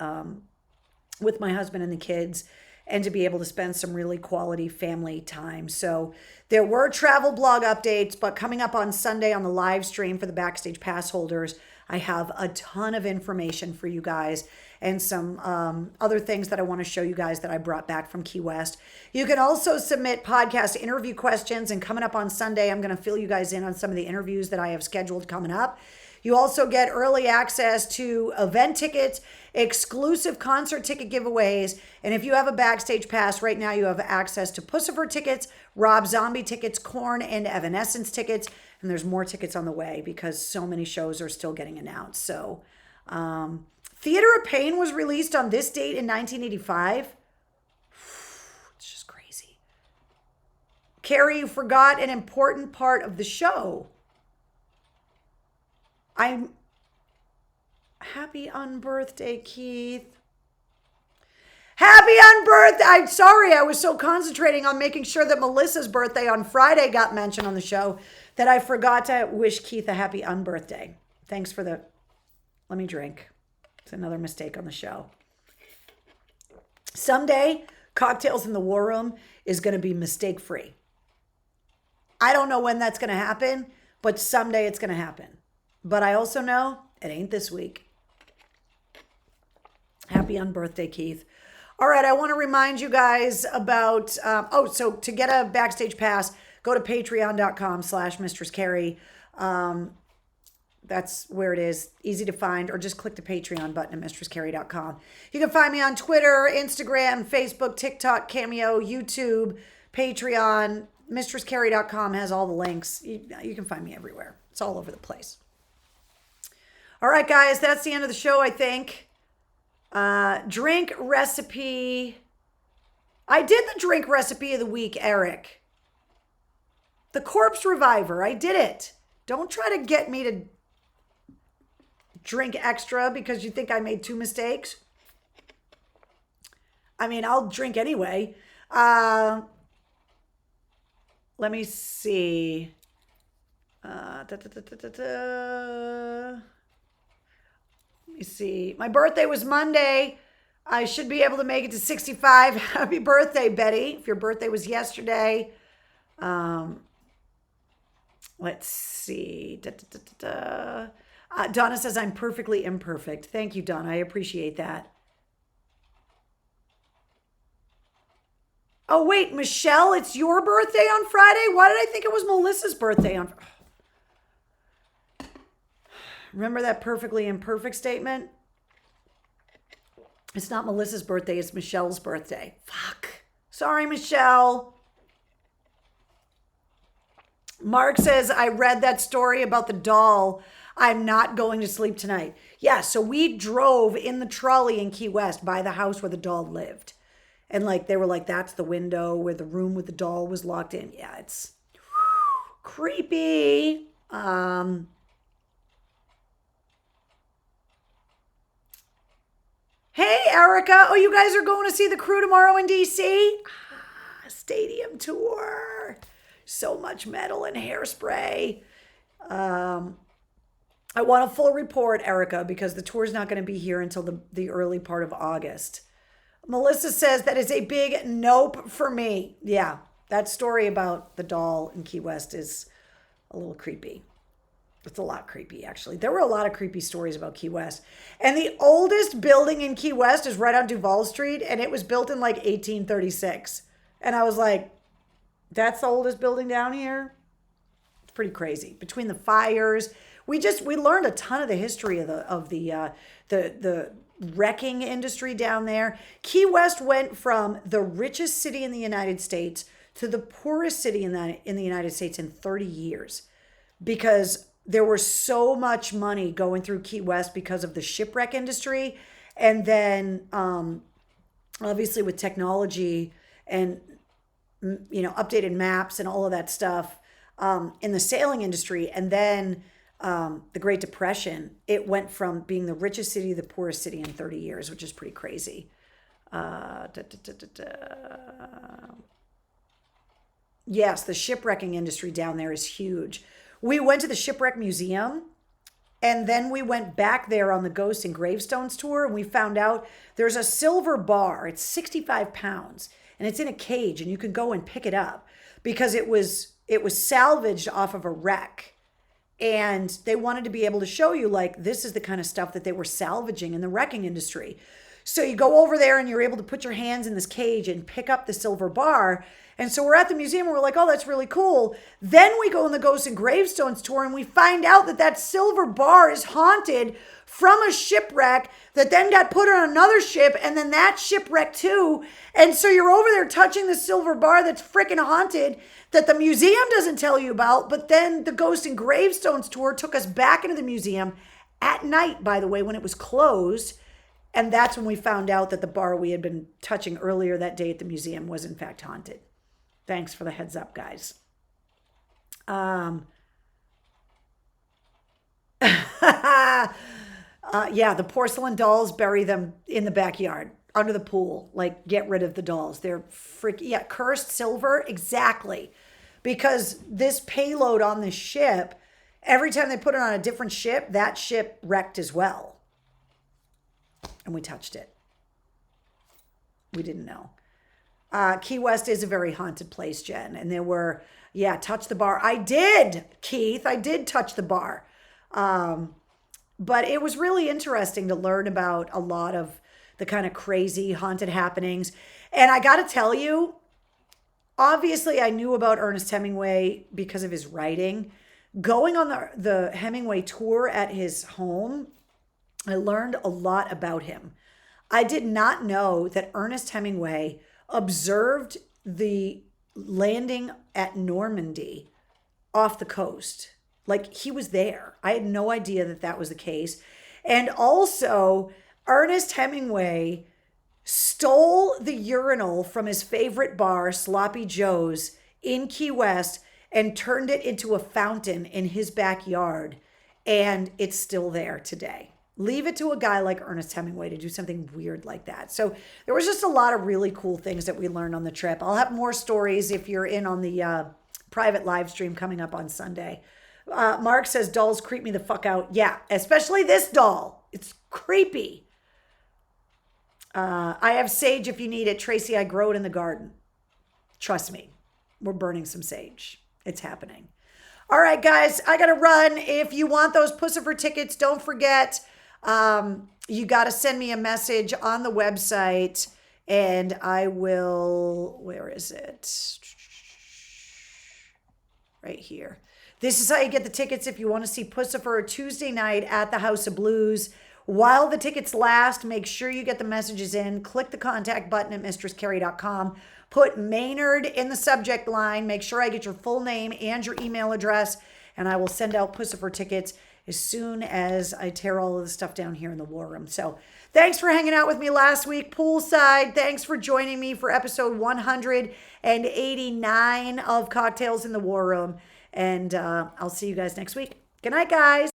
with my husband and the kids and to be able to spend some really quality family time. So there were travel blog updates, but coming up on Sunday on the live stream for the Backstage Pass holders, I have a ton of information for you guys and some other things that I want to show you guys that I brought back from Key West. You can also submit podcast interview questions, and coming up on Sunday, I'm going to fill you guys in on some of the interviews that I have scheduled coming up. You also get early access to event tickets, exclusive concert ticket giveaways, and if you have a Backstage Pass right now, you have access to Pussifer tickets, Rob Zombie tickets, Korn and Evanescence tickets, and there's more tickets on the way because so many shows are still getting announced. So, Theater of Pain was released on this date in 1985. It's just crazy. Carrie, you forgot an important part of the show. I'm happy unbirthday, Keith. Happy unbirthday. I'm sorry. I was so concentrating on making sure that Melissa's birthday on Friday got mentioned on the show that I forgot to wish Keith a happy unbirthday. Thanks for the, let me drink. It's another mistake on the show. Someday, Cocktails in the War Room is going to be mistake-free. I don't know when that's going to happen, but someday it's going to happen. But I also know it ain't this week. Happy unbirthday, Keith. All right, I want to remind you guys about, so to get a Backstage Pass, go to patreon.com/Mistress Carrie. That's where it is. Easy to find, or just click the Patreon button at mistresscarrie.com. You can find me on Twitter, Instagram, Facebook, TikTok, Cameo, YouTube, Patreon. MistressCarrie.com has all the links. You can find me everywhere. It's all over the place. All right, guys, that's the end of the show, I think. Drink recipe. I did the drink recipe of the week, Eric. The Corpse Reviver. I did it. Don't try to get me to drink extra because you think I made 2 mistakes. I mean, I'll drink anyway. Let me see. Let me see. My birthday was Monday. I should be able to make it to 65. Happy birthday, Betty. If your birthday was yesterday. Let's see. Donna says, I'm perfectly imperfect. Thank you, Donna. I appreciate that. Oh, wait, Michelle, it's your birthday on Friday? Why did I think it was Melissa's birthday on Friday? Remember that perfectly imperfect statement? It's not Melissa's birthday, it's Michelle's birthday. Fuck. Sorry, Michelle. Mark says, I read that story about the doll. I'm not going to sleep tonight. Yeah, so we drove in the trolley in Key West by the house where the doll lived. And they were like, that's the window where the room with the doll was locked in. Yeah, it's creepy. Hey, Erica. Oh, you guys are going to see the Crew tomorrow in DC? Stadium tour. So much metal and hairspray. I want a full report, Erica, because the tour's not going to be here until the early part of August. Melissa says that is a big nope for me. Yeah, that story about the doll in Key West is a little creepy. It's a lot creepy, actually. There were a lot of creepy stories about Key West. And the oldest building in Key West is right on Duval Street, and it was built in 1836. And I was like, that's the oldest building down here? It's pretty crazy. Between the fires, we learned a ton of the history of the wrecking industry down there. Key West went from the richest city in the United States to the poorest city in the United States in 30 years because there was so much money going through Key West because of the shipwreck industry. And then obviously with technology and, updated maps and all of that stuff, in the sailing industry. And then the Great Depression, it went from being the richest city to the poorest city in 30 years, which is pretty crazy. Yes, the shipwrecking industry down there is huge. We went to the Shipwreck Museum, and then we went back there on the Ghosts and Gravestones tour, and we found out there's a silver bar. It's 65 pounds, and it's in a cage, and you can go and pick it up because it was salvaged off of a wreck. And they wanted to be able to show you, like, this is the kind of stuff that they were salvaging in the wrecking industry. So you go over there and you're able to put your hands in this cage and pick up the silver bar. And so we're at the museum and we're like, oh, that's really cool. Then we go on the Ghosts and Gravestones tour and we find out that that silver bar is haunted from a shipwreck that then got put on another ship, and then that shipwreck too. And so you're over there touching the silver bar that's freaking haunted that the museum doesn't tell you about. But then the Ghosts and Gravestones tour took us back into the museum at night, by the way, when it was closed. And that's when we found out that the bar we had been touching earlier that day at the museum was in fact haunted. Thanks for the heads up, guys. Yeah, the porcelain dolls, bury them in the backyard, under the pool. Like, get rid of the dolls. They're freaky. Yeah, cursed silver, exactly. Because this payload on this ship, every time they put it on a different ship, that ship wrecked as well. And we touched it. We didn't know. Key West is a very haunted place, Jen. And there were, touch the bar. I did, Keith. I did touch the bar. But it was really interesting to learn about a lot of the kind of crazy haunted happenings. And I got to tell you, obviously I knew about Ernest Hemingway because of his writing. Going on the Hemingway tour at his home, I learned a lot about him. I did not know that Ernest Hemingway observed the landing at Normandy off the coast. Like, he was there. I had no idea that that was the case. And also, Ernest Hemingway stole the urinal from his favorite bar, Sloppy Joe's, in Key West, and turned it into a fountain in his backyard. And it's still there today. Leave it to a guy like Ernest Hemingway to do something weird like that. So there was just a lot of really cool things that we learned on the trip. I'll have more stories if you're in on the private live stream coming up on Sunday. Mark says, dolls creep me the fuck out. Yeah, especially this doll. It's creepy. I have sage if you need it. Tracy, I grow it in the garden. Trust me, we're burning some sage. It's happening. All right, guys, I got to run. If you want those Pussifer tickets, don't forget, you got to send me a message on the website and I will, where is it? Right here. This is how you get the tickets if you want to see Pussifer Tuesday night at the House of Blues. While the tickets last, make sure you get the messages in. Click the contact button at mistresscarrie.com. Put Maynard in the subject line. Make sure I get your full name and your email address, and I will send out Pussifer tickets as soon as I tear all of the stuff down here in the war room. So thanks for hanging out with me last week, poolside. Thanks for joining me for episode 189 of Cocktails in the War Room. And I'll see you guys next week. Good night, guys.